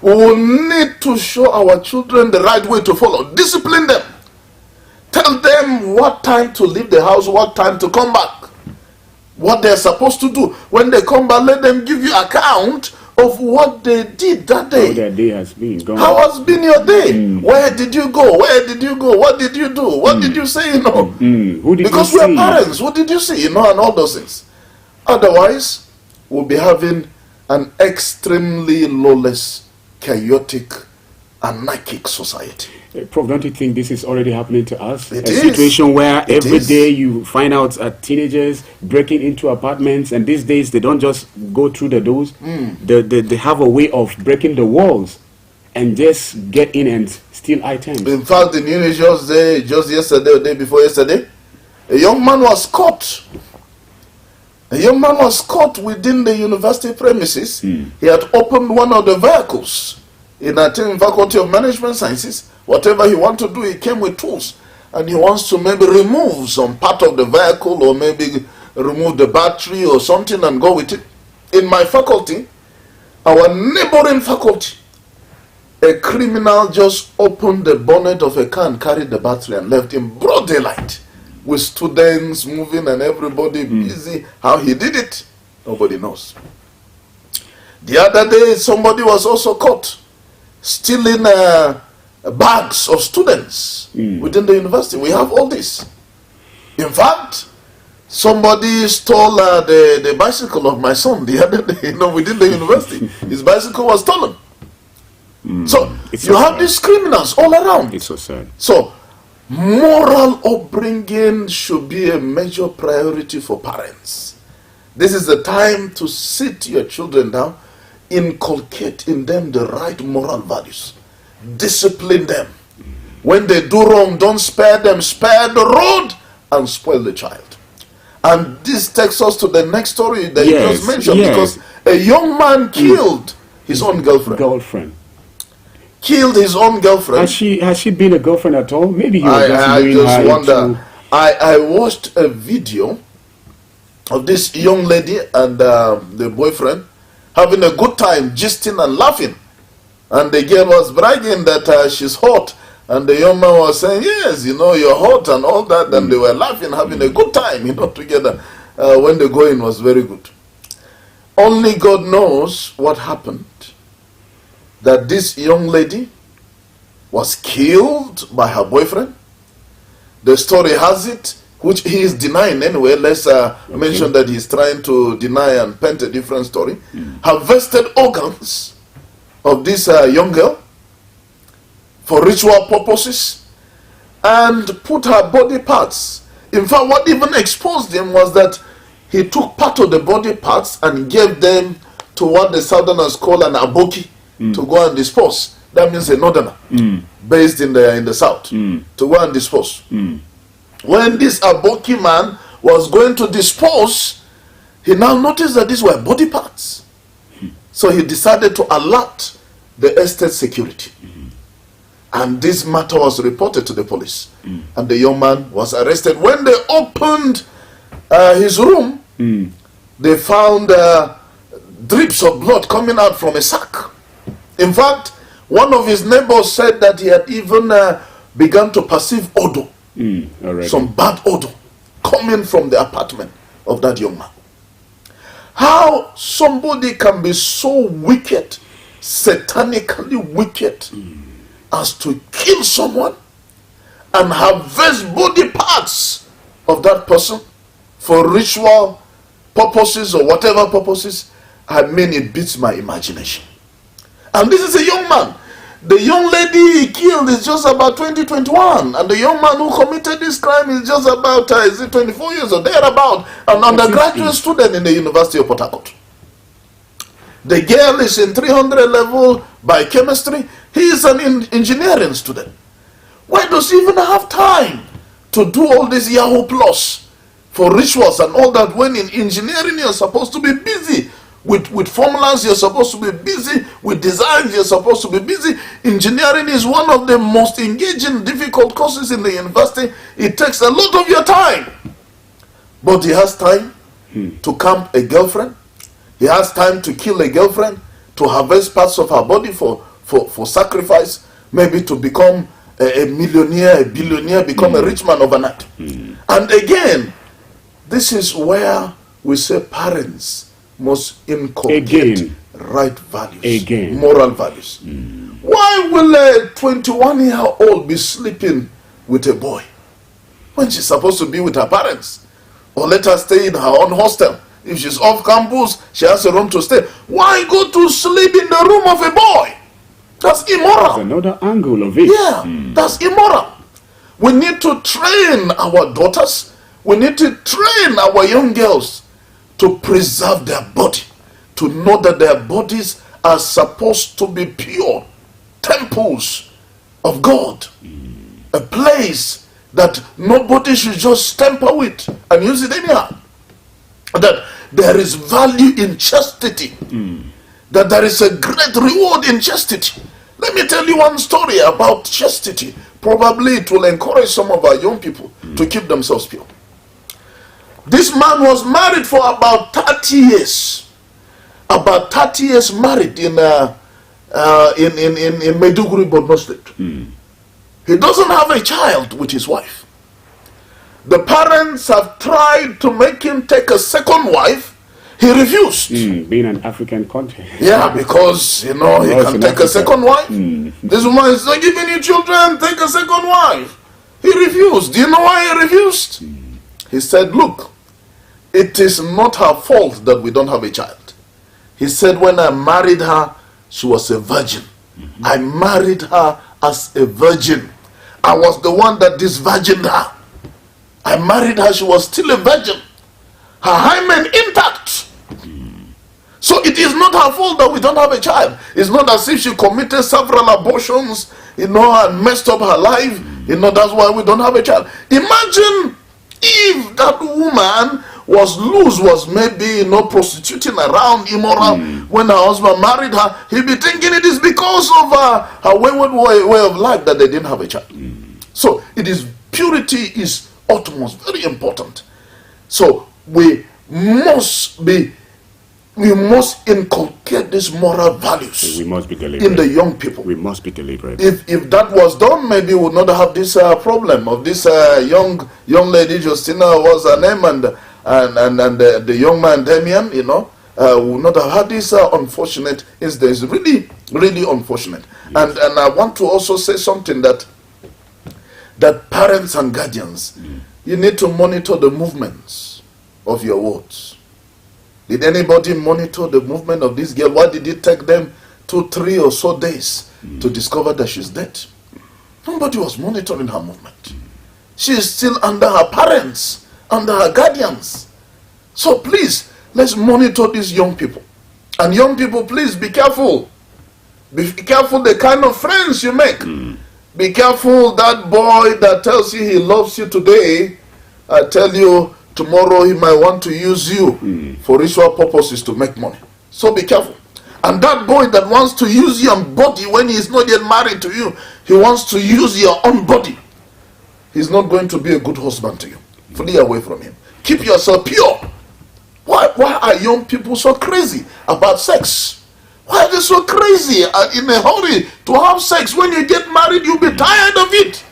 We will need to show our children the right way to follow. Discipline them. Tell them what time to leave the house, what time to come back. What they're supposed to do. When they come back, let them give you account of what they did that day. How their day has been. How has been your day? Where did you go? Where did you go? What did you do? What did you say? You know, Who did because you we are see? parents. What did you see? You know, and all those things. Otherwise, we'll be having an extremely lawless, chaotic, anarchic society. Prof, don't you think this is already happening to us? It a is. Situation where every day you find out teenagers breaking into apartments, and these days they don't just go through the doors. They have a way of breaking the walls and just get in and steal items. In fact, in New just yesterday or day before yesterday, a young man was caught. A young man was caught within the university premises. He had opened one of the vehicles in a Faculty of Management Sciences. Whatever he wanted to do, he came with tools. And he wants to maybe remove some part of the vehicle or maybe remove the battery or something and go with it. In my faculty, our neighboring faculty, a criminal just opened the bonnet of a car and carried the battery and left in broad daylight, with students moving and everybody busy. How he did it, nobody knows. The other day, somebody was also caught stealing bags of students within the university. We have all this. In fact, somebody stole the bicycle of my son the other day, within the university. His bicycle was stolen. So you have these criminals all around. It's so sad. So moral upbringing should be a major priority for parents. This is the time to sit your children down, inculcate in them the right moral values, discipline them. When they do wrong, don't spare them, spare the rod and spoil the child. And this takes us to the next story that you just mentioned, because a young man killed his own girlfriend. Killed his own girlfriend. Has she been a girlfriend at all? Maybe he was I just wonder. I watched a video of this young lady and the boyfriend having a good time, gisting and laughing. And the girl was bragging that she's hot. And the young man was saying, yes, you're hot and all that. And they were laughing, having a good time, together. When the going was very good. Only God knows what happened. That this young lady was killed by her boyfriend. The story has it, which he is denying anyway. Let's mention that he's trying to deny and paint a different story. Harvested organs of this young girl for ritual purposes and put her body parts. In fact, what even exposed him was that he took part of the body parts and gave them to what the Southerners call an aboki to go and dispose. That means a northerner based in the South to go and dispose. When this aboki man was going to dispose, he now noticed that these were body parts. So he decided to alert the estate security. And this matter was reported to the police. And the young man was arrested. When they opened his room, they found drips of blood coming out from a sack. In fact, one of his neighbors said that he had even begun to perceive odor, some bad odor, coming from the apartment of that young man. How somebody can be so wicked, satanically wicked, as to kill someone and harvest body parts of that person for ritual purposes or whatever purposes, I mean, it beats my imagination. And this is a young man. The young lady he killed is just about 20, 21. And the young man who committed this crime is just about, 24 years or thereabout, an undergraduate student in the University of Port Harcourt. The girl is in 300 level biochemistry. He is an engineering student. Why does he even have time to do all this Yahoo Plus for rituals and all that, when in engineering you're supposed to be busy with formulas, you're supposed to be busy with designs, you're supposed to be busy. Engineering is one of the most engaging, difficult courses in the university. It takes a lot of your time. But he has time to camp a girlfriend. He has time to kill a girlfriend, to harvest parts of her body for sacrifice, maybe to become a millionaire, a billionaire, become a rich man overnight. And again, this is where we say parents must inculcate right values, moral values. Why will a 21-year-old be sleeping with a boy when she's supposed to be with her parents? Or let her stay in her own hostel. If she's off campus, she has a room to stay. Why go to sleep in the room of a boy? That's immoral. That's another angle of it. Yeah, that's immoral. We need to train our daughters. We need to train our young girls to preserve their body, to know that their bodies are supposed to be pure temples of God, a place that nobody should just tamper with and use it anyhow. That there is value in chastity, that there is a great reward in chastity. Let me tell you one story about chastity. Probably it will encourage some of our young people to keep themselves pure. This man was married for about 30 years. About 30 years married in Maiduguri, Borno State. He doesn't have a child with his wife. The parents have tried to make him take a second wife. He refused. Being an African country. Yeah, because, you know, he can take a second wife. This woman is not giving you children, take a second wife. He refused. Do you know why he refused? He said, look, it is not her fault that we don't have a child. He said, when I married her, she was a virgin. I married her as a virgin. I was the one that disvirgined her. I married her, she was still a virgin. Her hymen intact. So it is not her fault that we don't have a child. It's not as if she committed several abortions, you know, and messed up her life. You know, that's why we don't have a child. Imagine if that woman was loose, was maybe, you know, prostituting around, immoral. When her husband married her, he'd be thinking it is because of her wayward way of life that they didn't have a child. So it is, purity is utmost, very important. So we must inculcate these moral values. We must be deliberate in the young people. We must be deliberate. If that was done, maybe we would not have this problem of this young lady Justina was her name, and the young man Damien, you know, would not have had this unfortunate incident. Really, really unfortunate. Yes. And I want to also say something that parents and guardians, you need to monitor the movements of your words. Did anybody monitor the movement of this girl? Why did it take them 2, 3 or so days to discover that she's dead? Nobody was monitoring her movement. She is still under her parents, under her guardians. So please, let's monitor these young people. And young people, please be careful. Be careful the kind of friends you make. Be careful that boy that tells you he loves you today, I tell you, tomorrow he might want to use you for ritual purposes to make money. So be careful. And that boy that wants to use your body when he is not yet married to you, he wants to use your own body. He's not going to be a good husband to you. Flee away from him. Keep yourself pure. Why are young people so crazy about sex? Why are they so crazy and in a hurry to have sex? When you get married, you'll be tired of it.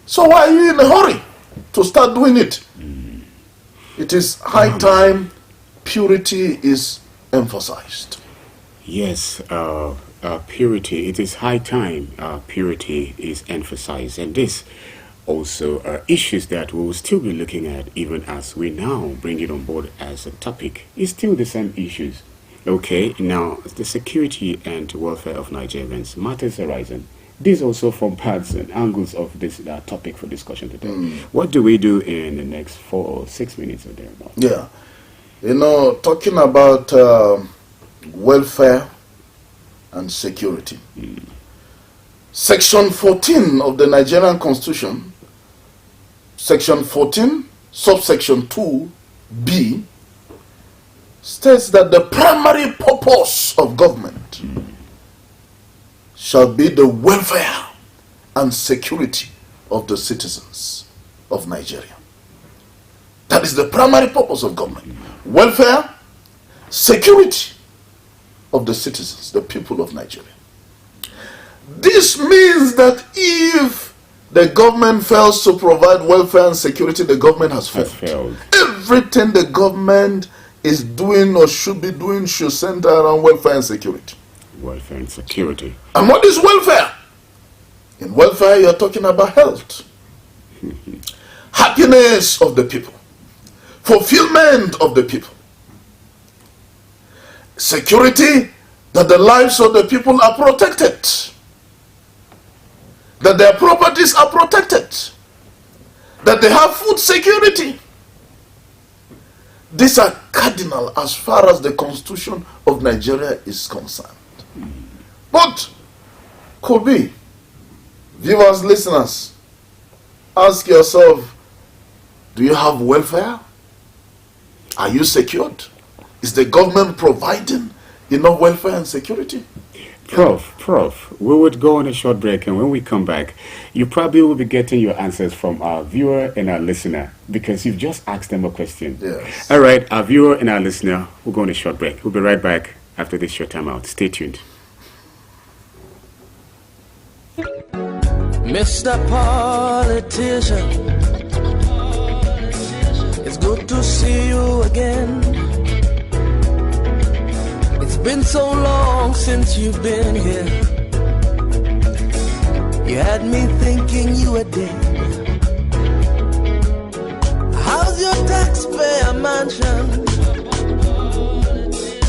So why are you in a hurry to start doing it? It is high time purity is emphasized. Yes, purity. It is high time purity is emphasized. And this also are issues that we will still be looking at even as we now bring it on board as a topic. It's still the same issues. Okay, now the security and welfare of Nigerians matters arising. These also form parts and angles of this topic for discussion today. What do we do in the next 4 or 6 minutes or thereabouts? Yeah, talking about welfare and security. Section 14 of the Nigerian Constitution, Section 14, subsection 2B, states that the primary purpose of government shall be the welfare and security of the citizens of Nigeria. That is the primary purpose of government. Welfare, security of the citizens, the people of Nigeria. This means that if the government fails to provide welfare and security, the government has failed. Everything the government is doing or should be doing should center around welfare and security. Welfare and security. And what is welfare? In welfare, you're talking about health, happiness of the people, fulfillment of the people, security, that the lives of the people are protected, that their properties are protected, that they have food security. These are cardinal as far as the Constitution of Nigeria is concerned. But could be, viewers, listeners, ask yourself, do you have welfare? Are you secured? Is the government providing enough welfare and security? Prof, we would go on a short break, and when we come back, you probably will be getting your answers from our viewer and our listener, because you've just asked them a question. Yes. All right, our viewer and our listener, we'll go on a short break. We'll be right back after this short time out. Stay tuned. Mr. Politician, it's good to see you again. It's been so long since you've been here. You had me thinking you were dead. How's your taxpayer mansion?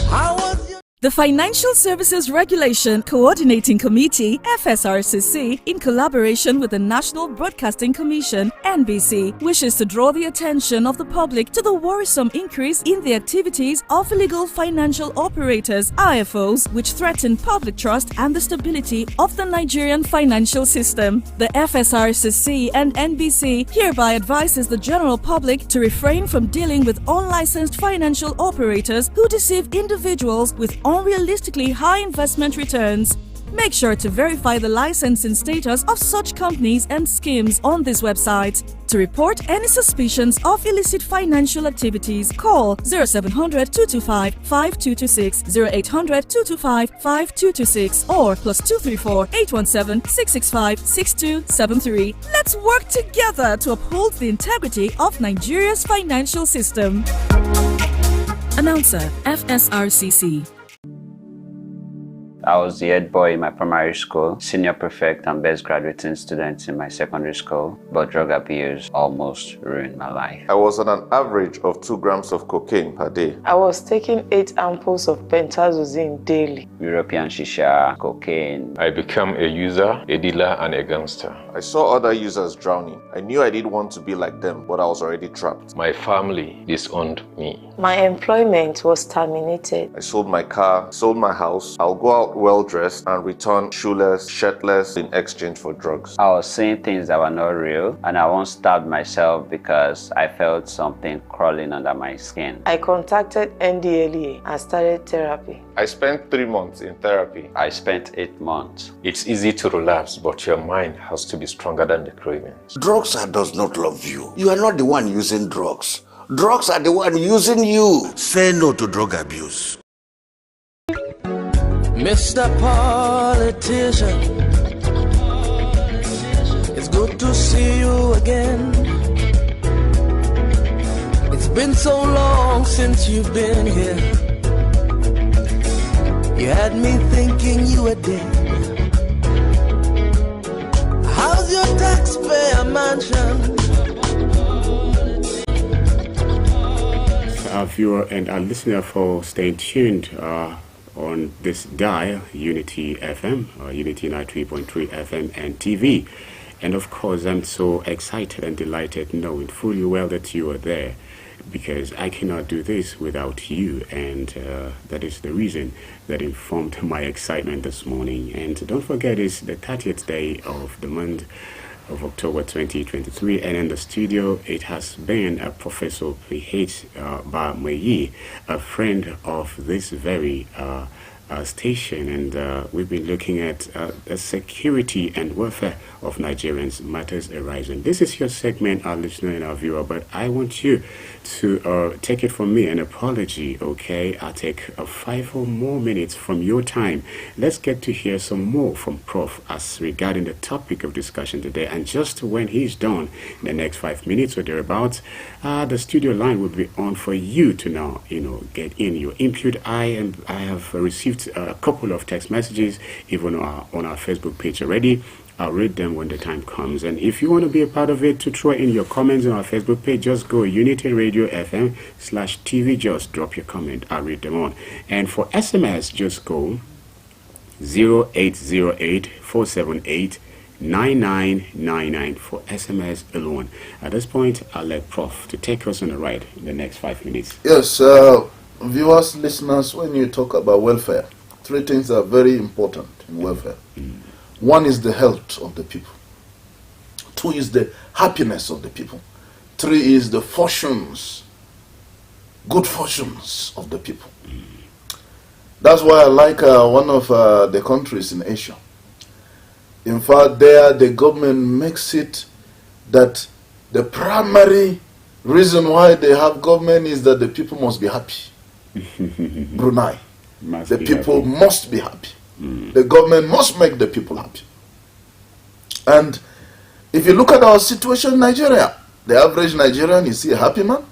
How was your... The Financial Services Regulation Coordinating Committee, FSRCC, in collaboration with the National Broadcasting Commission, NBC, wishes to draw the attention of the public to the worrisome increase in the activities of illegal financial operators, IFOs, which threaten public trust and the stability of the Nigerian financial system. The FSRCC and NBC hereby advises the general public to refrain from dealing with unlicensed financial operators who deceive individuals with unrealistically high investment returns. Make sure to verify the licensing status of such companies and schemes on this website. To report any suspicions of illicit financial activities, call 0700 225 5226, 0800 225 5226, or +234 817 665 6273. Let's work together to uphold the integrity of Nigeria's financial system. Announcer, FSRCC. I was the head boy in my primary school, senior prefect and best graduating student in my secondary school, but drug abuse almost ruined my life. I was on an average of 2 grams of cocaine per day. I was taking 8 ampoules of pentazosine daily. European shisha, cocaine. I became a user, a dealer, and a gangster. I saw other users drowning. I knew I didn't want to be like them, but I was already trapped. My family disowned me. My employment was terminated. I sold my car, sold my house. I'll go out well-dressed and return shoeless, shirtless in exchange for drugs. I was seeing things that were not real, and I once stabbed myself because I felt something crawling under my skin. I contacted NDLEA and started therapy. I spent 3 months in therapy. I spent 8 months. It's easy to relapse, but your mind has to be stronger than the cravings. Drugs does not love you. You are not the one using drugs. Drugs are the one using you. Say no to drug abuse. Mr. Politician, it's good to see you again. It's been so long since you've been here. You had me thinking you were dead. How's your taxpayer mansion? Our viewer and our listener for staying tuned on this dial, Unity FM, Unity 93.3 FM and TV. And of course, I'm so excited and delighted knowing fully well that you are there, because I cannot do this without you, and that is the reason that informed my excitement this morning. And don't forget, it's the 30th day of the month of October 2023, and in the studio it has been Professor P.H. Bamayi, a friend of this very station, and we've been looking at the security and welfare of Nigerians, matters arising. This is your segment, our listener and our viewer, but I want you to take it from me an apology, okay? I'll take 5 or more minutes from your time. Let's get to hear some more from Prof as regarding the topic of discussion today, and just when he's done, in the next 5 minutes or thereabouts, the studio line will be on for you to now, get in your input. I have received a couple of text messages, even on our Facebook page already. I'll read them when the time comes. And if you want to be a part of it, to throw in your comments on our Facebook page, just go Unity Radio FM/TV. Just drop your comment. I'll read them on. And for SMS, just go 0808-478-9999 for SMS alone. At this point, I'll let Prof to take us on a ride in the next 5 minutes. Yes, viewers, listeners, when you talk about welfare, 3 things are very important in welfare. 1 is the health of the people. 2 is the happiness of the people. 3 is the fortunes, good fortunes of the people. That's why I like one of the countries in Asia. In fact, there the government makes it that the primary reason why they have government is that the people must be happy. Brunei. The people must be happy. The government must make the people happy. And if you look at our situation in Nigeria, the average Nigerian, is he a happy man?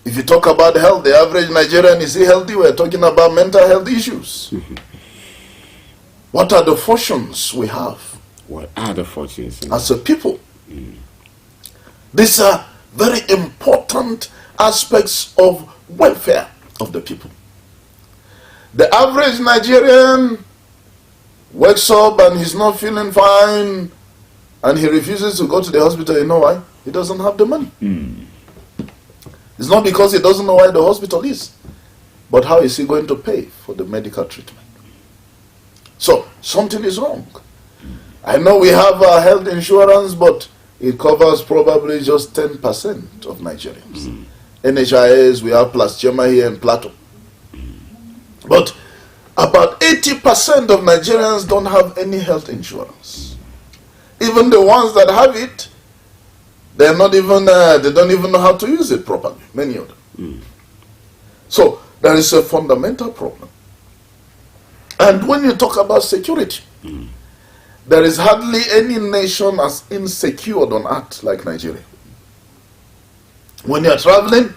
If you talk about health, the average Nigerian, is he healthy? We're talking about mental health issues. What are the fortunes we have? What are the fortunes? As a people. These are very important aspects of welfare of the people. The average Nigerian wakes up and he's not feeling fine and he refuses to go to the hospital. You know why? He doesn't have the money. It's not because he doesn't know where the hospital is, but how is he going to pay for the medical treatment? So something is wrong. I know we have health insurance, but it covers probably just 10% of Nigerians. NHIS, we have Plus Chema here in Plateau. But about 80% of Nigerians don't have any health insurance. Even the ones that have it, they're not even, they don't even know how to use it properly, many of them. So there is a fundamental problem. And when you talk about security, there is hardly any nation as insecure on earth like Nigeria. When you're traveling,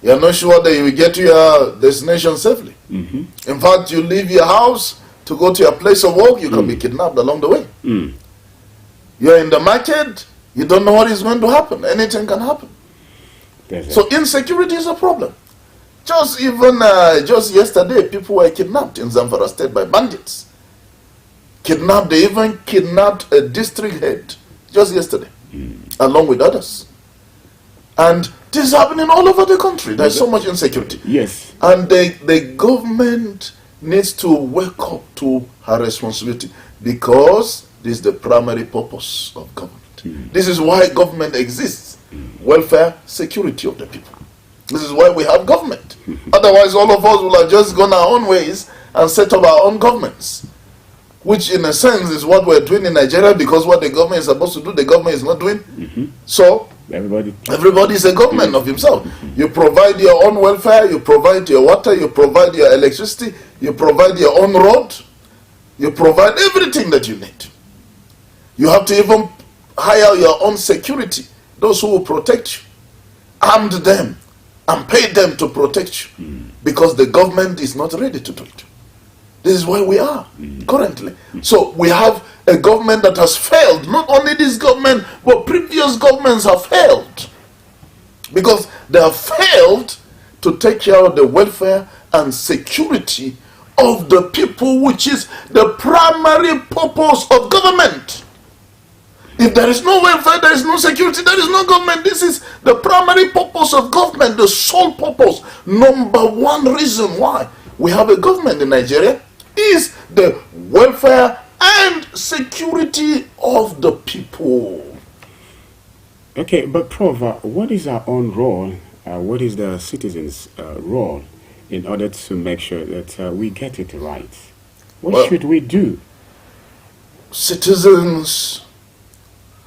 you're not sure that you will get to your destination safely. In fact, you leave your house to go to your place of work, you can be kidnapped along the way. You're in the market, you don't know what is going to happen. Anything can happen. So insecurity is a problem. Just yesterday, people were kidnapped in Zamfara State by bandits. They even kidnapped a district head just yesterday, along with others. And this is happening all over the country. There's so much insecurity. Yes. And the government needs to wake up to her responsibility, because this is the primary purpose of government. This is why government exists. Welfare, security of the people. This is why we have government. Otherwise, all of us will have just gone our own ways and set up our own governments, which in a sense is what we're doing in Nigeria, because what the government is supposed to do, the government is not doing. So everybody is a government of himself. You provide your own welfare, you provide your water, you provide your electricity, you provide your own road, you provide everything that you need. You have to even hire your own security, those who will protect you, armed them and pay them to protect you, because the government is not ready to do it. This is where we are currently. So we have a government that has failed. Not only this government, but previous governments have failed, because they have failed to take care of the welfare and security of the people, which is the primary purpose of government. If there is no welfare, there is no security, there is no government. This is the primary purpose of government, the sole purpose. Number one reason why we have a government in Nigeria is the welfare and security of the people. Okay, but Prof, what is our own role? What is the citizens' role in order to make sure that we get it right? What should we do? Citizens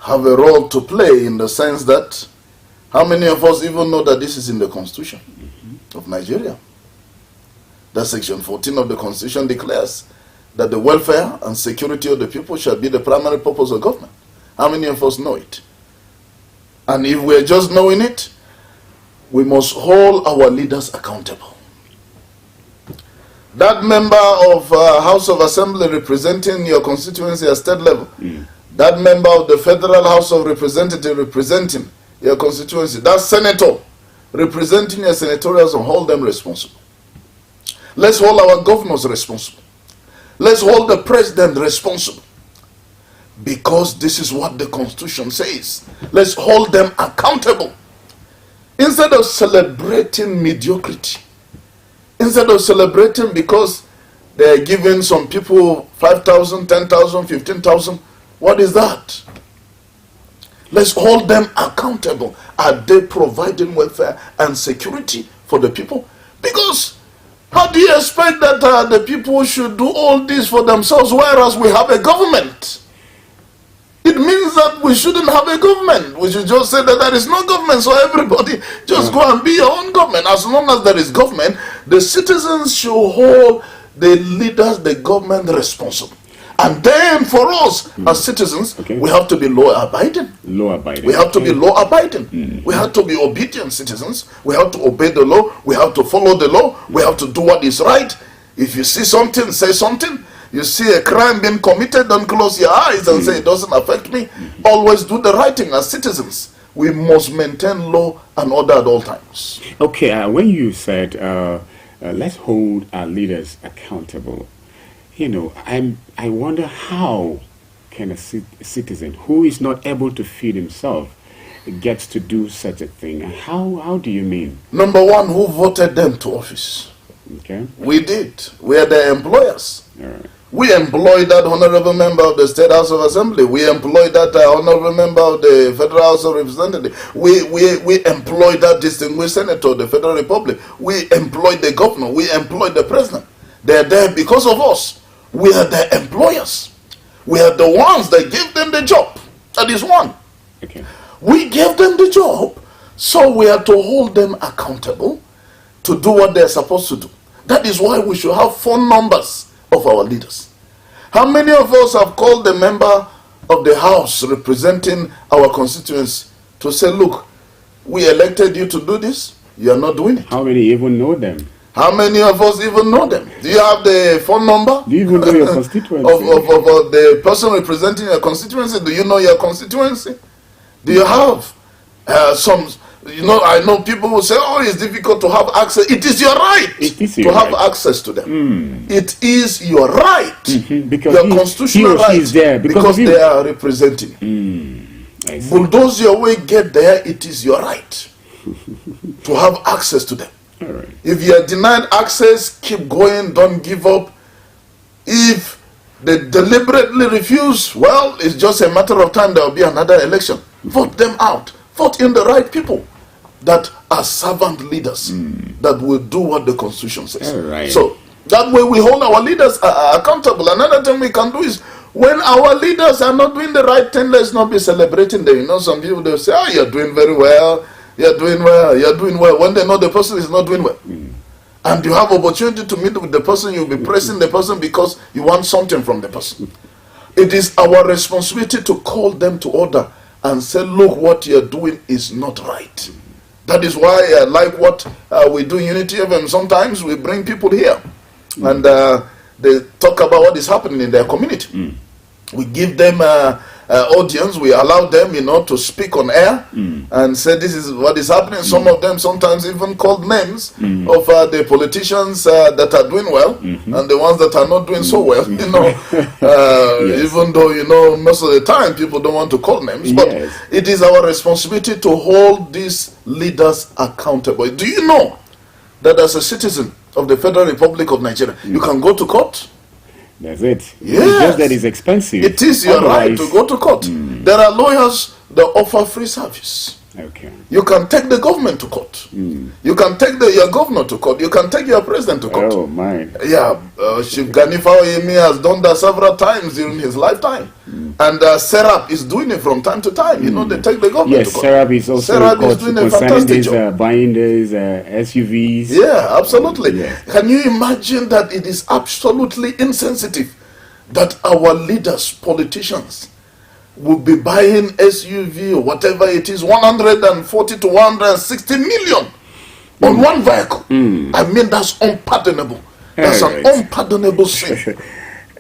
have a role to play, in the sense that, how many of us even know that this is in the Constitution of Nigeria? That section 14 of the Constitution declares that the welfare and security of the people shall be the primary purpose of government. How many of us know it? And if we're just knowing it, we must hold our leaders accountable. That member of House of Assembly representing your constituency at state level, that member of the Federal House of Representatives representing your constituency, that senator representing your senatorials, and hold them responsible. Let's hold our governors responsible. Let's hold the president responsible, because this is what the Constitution says. Let's hold them accountable. Instead of celebrating mediocrity, instead of celebrating because they're giving some people 5,000, 10,000, 15,000, what is that? Let's hold them accountable. Are they providing welfare and security for the people? Because how do you expect that the people should do all this for themselves, whereas we have a government? It means that we shouldn't have a government. We should just say that there is no government, so everybody just go and be your own government. As long as there is government, the citizens should hold the leaders, the government responsible. And then for us as citizens, we have to be law-abiding. We have to be law-abiding. We have to be obedient citizens. We have to obey the law. We have to follow the law. We have to do what is right. If you see something, say something. You see a crime being committed, don't close your eyes and say it doesn't affect me. Always do the right thing as citizens. We must maintain law and order at all times. Okay, when you said let's hold our leaders accountable, you know, I wonder how can a citizen who is not able to feed himself gets to do such a thing? How do you mean? Number one, who voted them to office? Okay. We did. We are the employers. All right. We employed that honorable member of the State House of Assembly. We employed that honorable member of the Federal House of Representatives. We employed that distinguished senator of the Federal Republic. We employed the governor. We employed the president. They are there because of us. We are the employers. We are the ones that gave them the job. That is one. Okay. We gave them the job, so we are to hold them accountable to do what they are supposed to do. That is why we should have phone numbers of our leaders. How many of us have called the member of the House representing our constituency to say, look, we elected you to do this, you are not doing it? How many even know them? How many of us even know them? Do you have the phone number? Do you even know your constituency? of the person representing your constituency? Do you know your constituency? Do you have some? I know people will say, "Oh, it's difficult to have access." It is your right to have access to them. It is your right, because your constitutional right, is there because they are representing. Bulldoze your way, get there. It is your right to have access to them. All right. If you are denied access, keep going. Don't give up. If they deliberately refuse, well, it's just a matter of time. There will be another election. Vote them out. Vote in the right people that are servant leaders that will do what the Constitution says. All right. So that way we hold our leaders accountable. Another thing we can do is when our leaders are not doing the right thing, let's not be celebrating them. Some people, they'll say, "Oh, you're doing very well. You're doing well. You're doing well." When they know the person is not doing well. And you have opportunity to meet with the person, you'll be praising the person because you want something from the person. It is our responsibility to call them to order and say, "Look, what you're doing is not right." That is why I like what we do in Unity FM. Sometimes we bring people here and they talk about what is happening in their community. We give them audience, we allow them, to speak on air and say this is what is happening. Some of them sometimes even called names of the politicians that are doing well and the ones that are not doing so well. Even though most of the time people don't want to call names, but it is our responsibility to hold these leaders accountable. Do you know that as a citizen of the Federal Republic of Nigeria, you can go to court? That's it. Yes. It's just that it's expensive. It is your right to go to court. There are lawyers that offer free service. Okay. You can take the government to court. You can take your governor to court. You can take your president to court. Oh, my. Yeah, Chief Ganifa Oyemi has done that several times during his lifetime. And Serap is doing it from time to time. They take the government to court. Serap is also doing a fantastic job. Buying these SUVs. Yeah, absolutely. Can you imagine that it is absolutely insensitive that our leaders, politicians, will be buying SUV or whatever it is, 140 to 160 million on one vehicle? I mean, that's unpardonable. That's an unpardonable sin.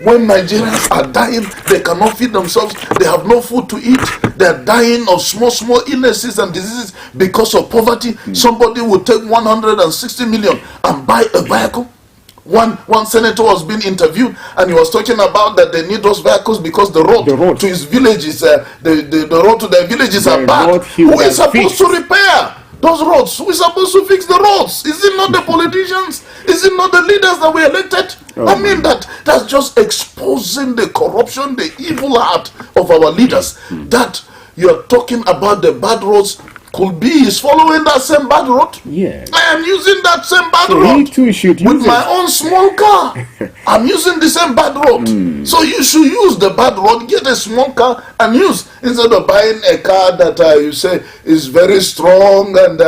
When Nigerians are dying, they cannot feed themselves, they have no food to eat, they're dying of small illnesses and diseases because of poverty. Somebody will take 160 million and buy a vehicle. One senator was being interviewed and he was talking about that they need those vehicles because the road to his village is the road to their villages are bad. Who is supposed to repair those roads? Who is supposed to fix the roads? Is it not the politicians? Is it not the leaders that we elected? I mean, that's just exposing the corruption, the evil heart of our leaders. That you're talking about the bad roads. Could be is following that same bad road. Yeah. I am using that same bad So road he too should use with my own small car. I'm using the same bad road. So you should use the bad road, get a small car and use, instead of buying a car that you say is very strong and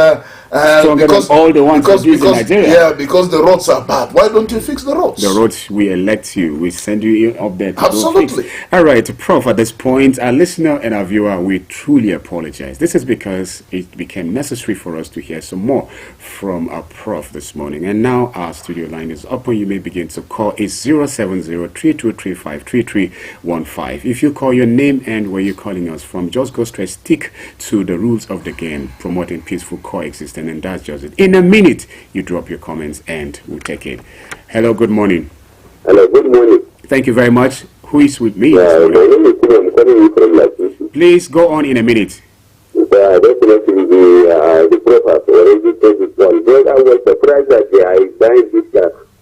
because all the ones in Nigeria. Yeah, because the roads are bad. Why don't you fix the roads? The roads, we elect you, we send you up there to Absolutely. go fix. All right, Prof, at this point, our listener and our viewer, we truly apologize. This is because it became necessary for us to hear some more from our Prof this morning. And now our studio line is open. You may begin to call. It's 070-3235-3315. If you call your name and where you're calling us from, just go straight, stick to the rules of the game, promoting peaceful coexistence. And that's just it. In a minute, you drop your comments and we'll take it. Hello, good morning. Hello, good morning. Thank you very much. Who is with me? My name is Suna. I'm calling you from Masu. Please go on in a minute. Definitely the Prophet already said it one. But I was surprised that I signed this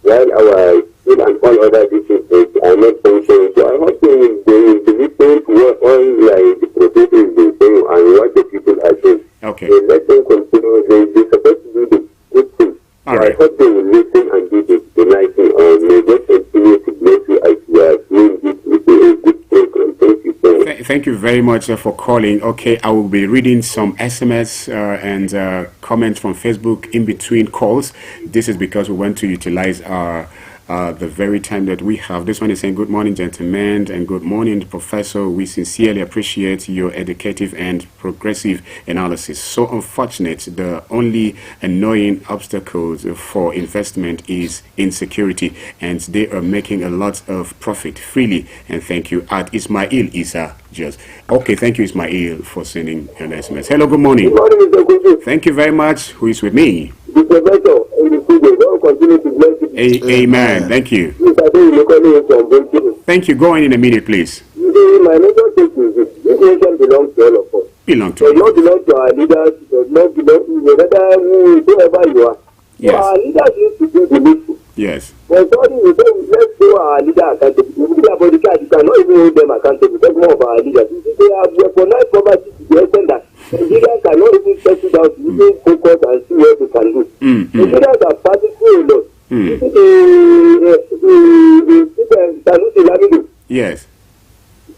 while our school and all other districts are not functioning. So I hope they will listen to what all the professors have been saying and what the people are saying. Okay. So let them continue. They're supposed to do the good thing. All right. I hope they will listen and do the nice thing. May God continue to bless you as you are doing this with a good program. Thank you so much. Thank you very much for calling. Okay, I will be reading some SMS and comments from Facebook in between calls. This is because we want to utilize our the very time that we have. This one is saying, good morning, gentlemen, and good morning, Professor. We sincerely appreciate your educative and progressive analysis. So unfortunate, the only annoying obstacles for investment is insecurity, and they are making a lot of profit freely. And thank you. At Ismail Isa. Just okay, thank you, Ismail, for sending an SMS. Hello, good morning. Good morning, Mr. Kutu. Thank you very much. Who is with me? Mr. Beto, God continue to bless you. Amen. Thank you. Mr. David, you calling you from Brazil. Thank you. Go in a minute, please. You see, my major take is this nation belongs to all of us. Belong to. Does not belong to our leaders. Does not belong to whoever you are. Yes. So our leaders need to do the needful. Yes. But sorry, we say let's do our leader accountable. Even the body card, you cannot even hold them accountable. Talk more of our leaders. You see, they have weaponized poverty to the extent that Nigerians cannot even set it out to even focus and see what they can do. Nigerians are passing through a lot. You see, the yes.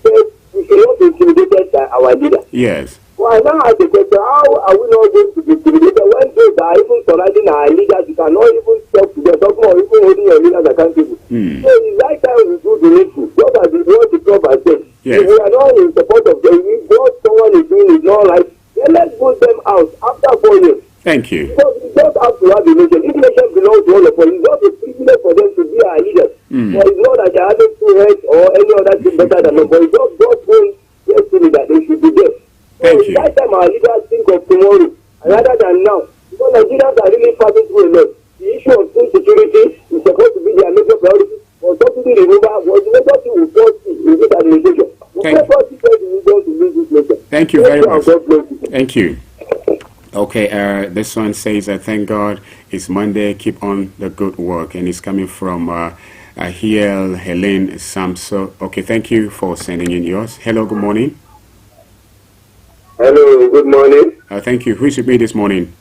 said we should not be intimidated by our leader. Yes. Well, I now ask the question, how are we not going to be intimidated when those that are even surrounding our leaders, you cannot even talk to them, talk more, even holding your leaders accountable. So it's like time we do the needful. What are what the club has said? Yes. If we are not in support of them, what someone is doing is not right, then let's put them out after 4 years. Thank you. Because we just have to have a nation. If nation belongs to all of us, it's not a privilege for them to be our leaders. But it's not that they're having 2 heads or any other thing better than them, but it's just God's own destiny that they should be there. Thank you. That time our leaders think of tomorrow rather than now. Because Nigerians are really passing through a lot. The issue of insecurity is supposed to be their major priority. But subsidy removal was the major thing we first see in this administration. Thank you very much. Thank you. Okay, this one says, thank God it's Monday. Keep on the good work. And it's coming from Hiel Helene Samso. Okay, thank you for sending in yours. Hello, good morning. Hello, good morning. Thank you. Who should be this morning?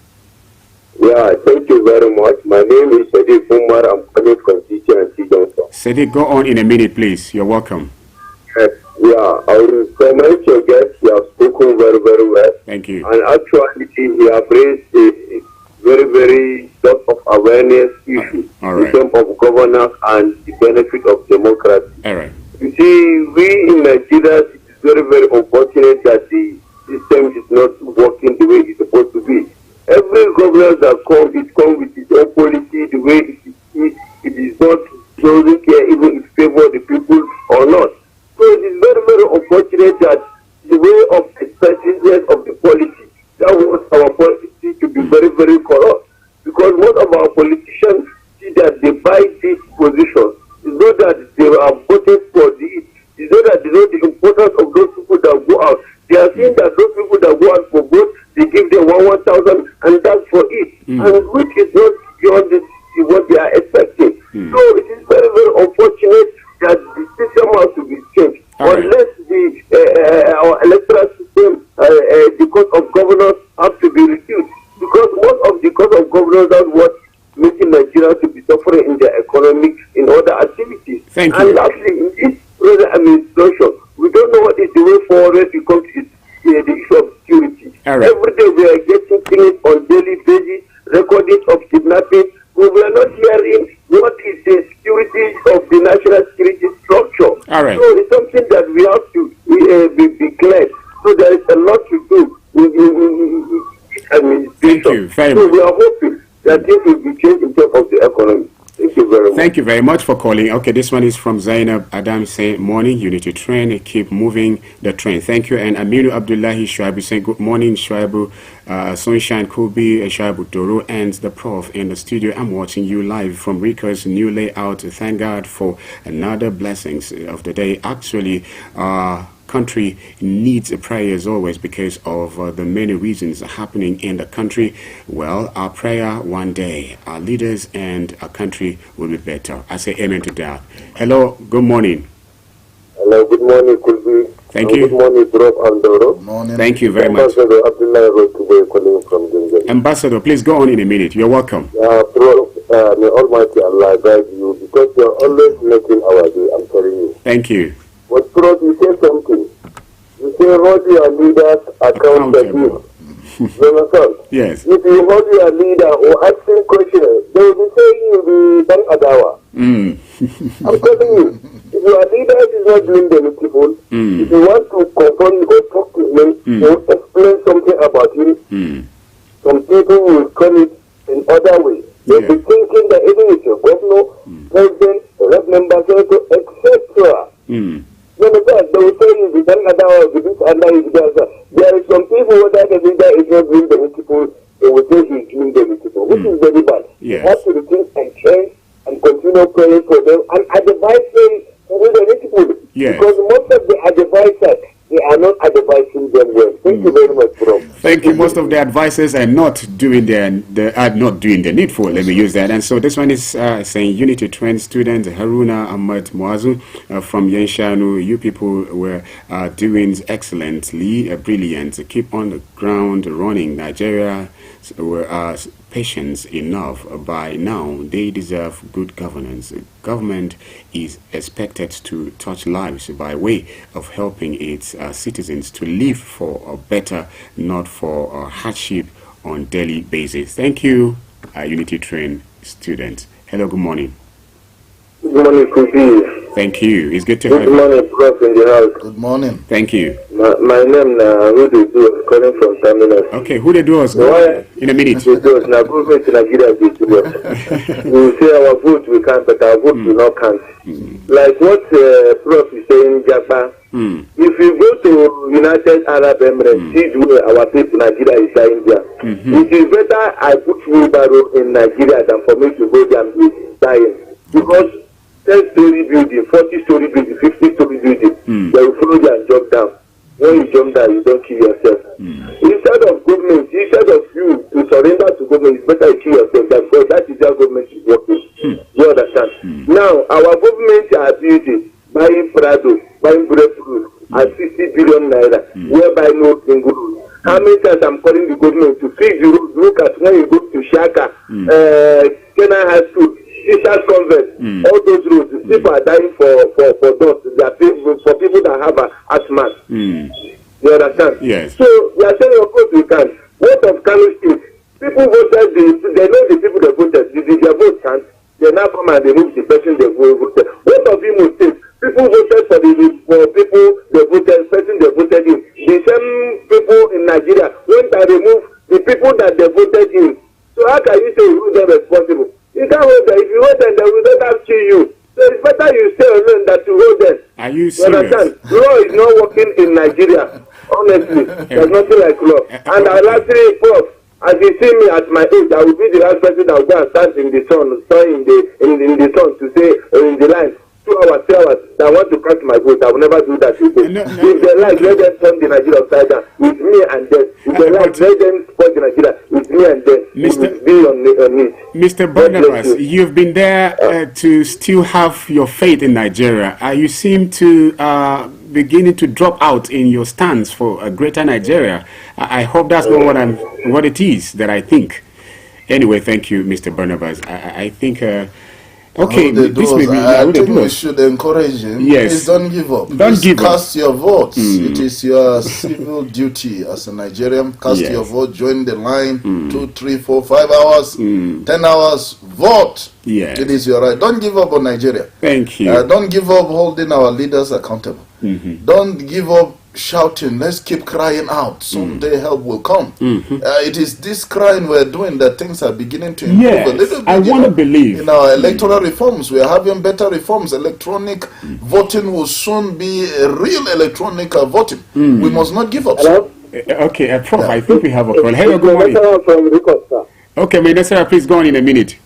Yeah, thank you very much. My name is Sadiq Umar. I'm calling from constituency Johnson. Sadiq, go on in a minute, please. You're welcome. Yeah, I will comment your guest. You have spoken very, very well. Thank you. And actually, you have raised a very, very lot of awareness issue in terms of governance and the benefit of democracy. All right. You see, we in Nigeria, it is very, very unfortunate that the system is not working the way it's supposed to be. Every government that comes, it comes with its own policy, the way it is not chosen care, even if it favors the people or not. So it is very, very unfortunate that the way of expressiveness of the policy, that was our policy to be very, very corrupt. Because most of our politicians see that they buy these positions. It's not that they are voting for it. It's not that they know the importance of those people that go out. They are seeing that those people that go out for vote, they give them 1,000 and that's for it. And which is not beyond what they are expecting. So it is very, very unfortunate that the system has to be changed. Unless our electoral system, the cost of governors have to be reduced. Because most of the cost of governors are what making Nigeria to be suffering in their economic, in other activities. Thank you. And lastly, in this present administration, we don't know what is the way forward when it comes to the issue of security. Every day we are getting things on daily basis, recordings of kidnapping, but we are not hearing what is the security of the national security structure. All right. So it's something that we have to be clear. So there is a lot to do in administration. Thank you very much. So we are hoping that this will be changed in terms of the economy. Thank you very much. Thank you very much for calling. Okay, this one is from Zainab Adam saying, morning, you need to train, keep moving the train. Thank you. And Aminu Abdullahi Shuaibu saying, good morning, Shuaibu, Sunshine Kubi, Shuaibu Doro, and the Prof in the studio. I'm watching you live from Rika's new layout. Thank God for another blessings of the day. Actually, country needs a prayer as always because of the many reasons happening in the country. Well, our prayer one day, our leaders and our country will be better. I say amen to that. Hello, good morning. Hello, good morning, Kulbi. Thank you. Good morning, Prof. Andoro. Morning. Thank you very much. Ambassador, please go on in a minute. You're welcome. Prof, may Almighty Allah guide you because you're always making our day. I'm telling you. Thank you. But Prof, you say something. You say hold your leaders accountable. You understand? Yes. If you hold your leader or asking questions, they will be saying you be done adawa. I'm telling you, if your leader is not doing the people, if you want to confront or talk to him or explain something about him, some people will call it in other ways. They'll be thinking that even if you're governor, president, rep member, etc. You understand? They will say you be done adawa, be this and that. There is some people that the leader is not doing the people, they will say he's doing the people, which is very bad. You have to think and change and continue praying for them and advise them to do the people. Because most of the advisors, they are not advising them well. Thank you very much, bro. Thank you. Most of the advisors are not doing the needful. Let me use that. And so this one is saying Unity Trend student Haruna Ahmad Muazu from Yenshanu. You people were doing excellently, brilliant. Keep on the ground running. Nigeria were patient enough. By now, they deserve good governance. Government is expected to touch lives by way of helping its citizens to live for a better, not for hardship on daily basis. Thank you, Unity Train student. Hello, good morning. Good morning, Kubi. Thank you. It's good to have you. Good morning, Prof. in the house. Good morning. Thank you. My name is Hudu, calling from Terminal. Okay, who the doors? In a minute. The doors. Now, government in Nigeria is too much. We will say our vote we can, but our vote will not count. Like what Prof is saying, Japa. If you go to United Arab Emirates, see where our people in Nigeria is dying there. It is better I put wheelbarrow in Nigeria than for me to go there and be dying. Because 10-story building, 40-story building, 50-story building, they will follow you and jump down. When you jump down, you don't kill yourself. Instead of government, instead of you to surrender to government, it's better you kill yourself because that is how government is working. You understand? Now, our government are building, buying Prado, buying breadfruit at 60 billion naira, whereby no single road. How many times I'm calling the government to fix the road? Look at when you go to Shaka, Kenai High School, Teachers Convent, all those roads, people are dying for dust. They are for people that have asthma. You understand? Yes. So we are saying, of course, we can. What of Kano State? People voted, they know the people that voted. Their vote can't. They now come and remove the person they voted. What of Imo State? People voted for people they voted, person they voted in. The same people in Nigeria went and removed the people that they voted in. So how can you say who they responsible? You can't hold them. If you hold them, they will not have to you. So it's better you stay alone than to hold them. Are you serious? Law is not working in Nigeria. Honestly, there's nothing like law. And I lastly, Prof, as you see me at my age, I will be the last person that will go and stand in the sun, in the sun to say in the line. 2 hours, 3 hours, that I want to cast my vote. I will never do that. If they like, let them turn the Nigeria upside down with me and them. If they like, let them turn the Nigeria with me and them. Mr. Barnabas, you've been there to still have your faith in Nigeria. You seem to beginning to drop out in your stance for a greater Nigeria. I hope that's not what it is that I think. Anyway, thank you, Mr. Barnabas. I think. Okay, this may be. I think we should encourage him. Yes. Please don't give up. Don't give up. Cast your votes. It is your civil duty as a Nigerian. Cast your vote. Join the line. 2, 3, 4, 5 hours, 10 hours. Vote. Yes. It is your right. Don't give up on Nigeria. Thank you. Don't give up holding our leaders accountable. Don't give up shouting. Let's keep crying out. Someday help will come. It is this crying we're doing that things are beginning to improve a little bit. I want to believe. In our electoral reforms, we are having better reforms. Electronic voting will soon be a real electronic voting. We must not give up. Okay, Prof, I think we have a call. Hello, good morning. Okay, Minister, please go on in a minute.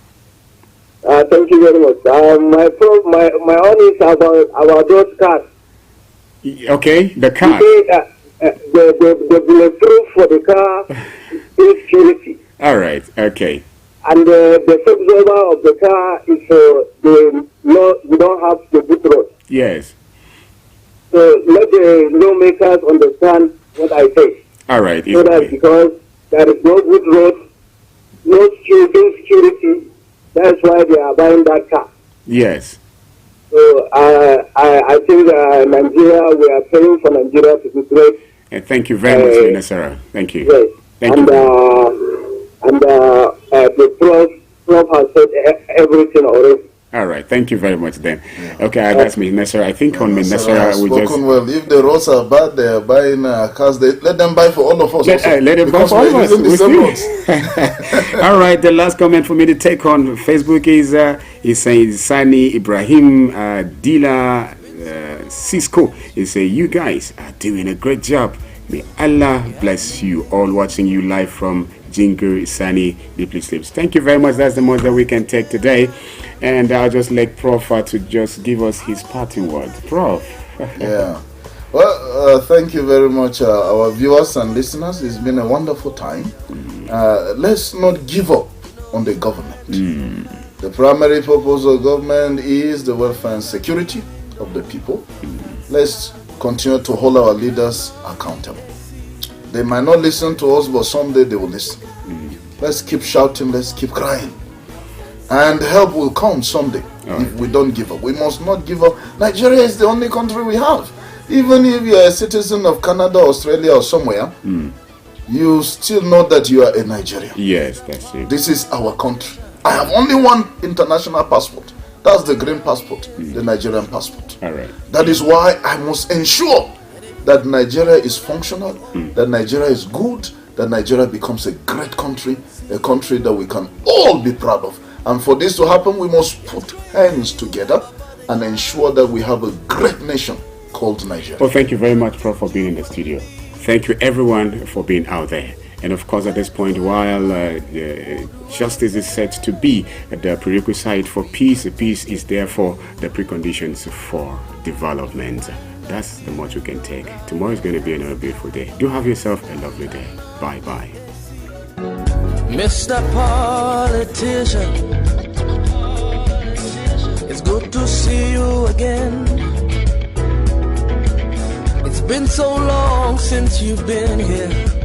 Thank you very much. My own is about those cards. Okay, the car. The bulletproof for the car is security. All right, okay. And the subscriber of the car is we don't have the boot road. Yes. So let the lawmakers understand what I say. All right. So that because there is no good road, no security, that's why they are buying that car. Yes. So I think Nigeria, we are praying for Nigeria to be great. Thank you very much, Minister. Thank you. Yes. Thank and you. The prof has said everything already. All right, thank you very much then. Okay, that's me, Nesser. I think on me, Nesser, we just... Well, if the roads are bad, they are buying cars, let them buy for all of us. Let them buy for all of us. All right, the last comment for me to take on Facebook is saying Sani Ibrahim Dila Cisco. He say, you guys are doing a great job. May Allah bless you all, watching you live from Jingu Sani Deeply Sleeps. Thank you very much. That's the most that we can take today. And I'll just let Prof to just give us his parting word. Prof. Yeah. Well, thank you very much, our viewers and listeners. It's been a wonderful time. Let's not give up on the government. The primary purpose of government is the welfare and security of the people. Let's continue to hold our leaders accountable. They might not listen to us, but someday they will listen. Let's keep shouting, let's keep crying. And help will come someday if we don't give up. We must not give up. Nigeria is the only country we have. Even if you are a citizen of Canada, Australia, or somewhere, you still know that you are a Nigerian. Yes, that's it. This is our country. I have only one international passport. That's the green passport, the Nigerian passport. All right. That is why I must ensure that Nigeria is functional, that Nigeria is good, that Nigeria becomes a great country, a country that we can all be proud of. And for this to happen, we must put hands together and ensure that we have a great nation called Nigeria. Well, thank you very much, Prof, for being in the studio. Thank you, everyone, for being out there. And of course, at this point, while justice is said to be the prerequisite for peace, peace is therefore the preconditions for development. That's the much we can take. Tomorrow is going to be another beautiful day. Do have yourself a lovely day. Bye-bye. Mr. Politician, it's good to see you again. It's been so long since you've been here.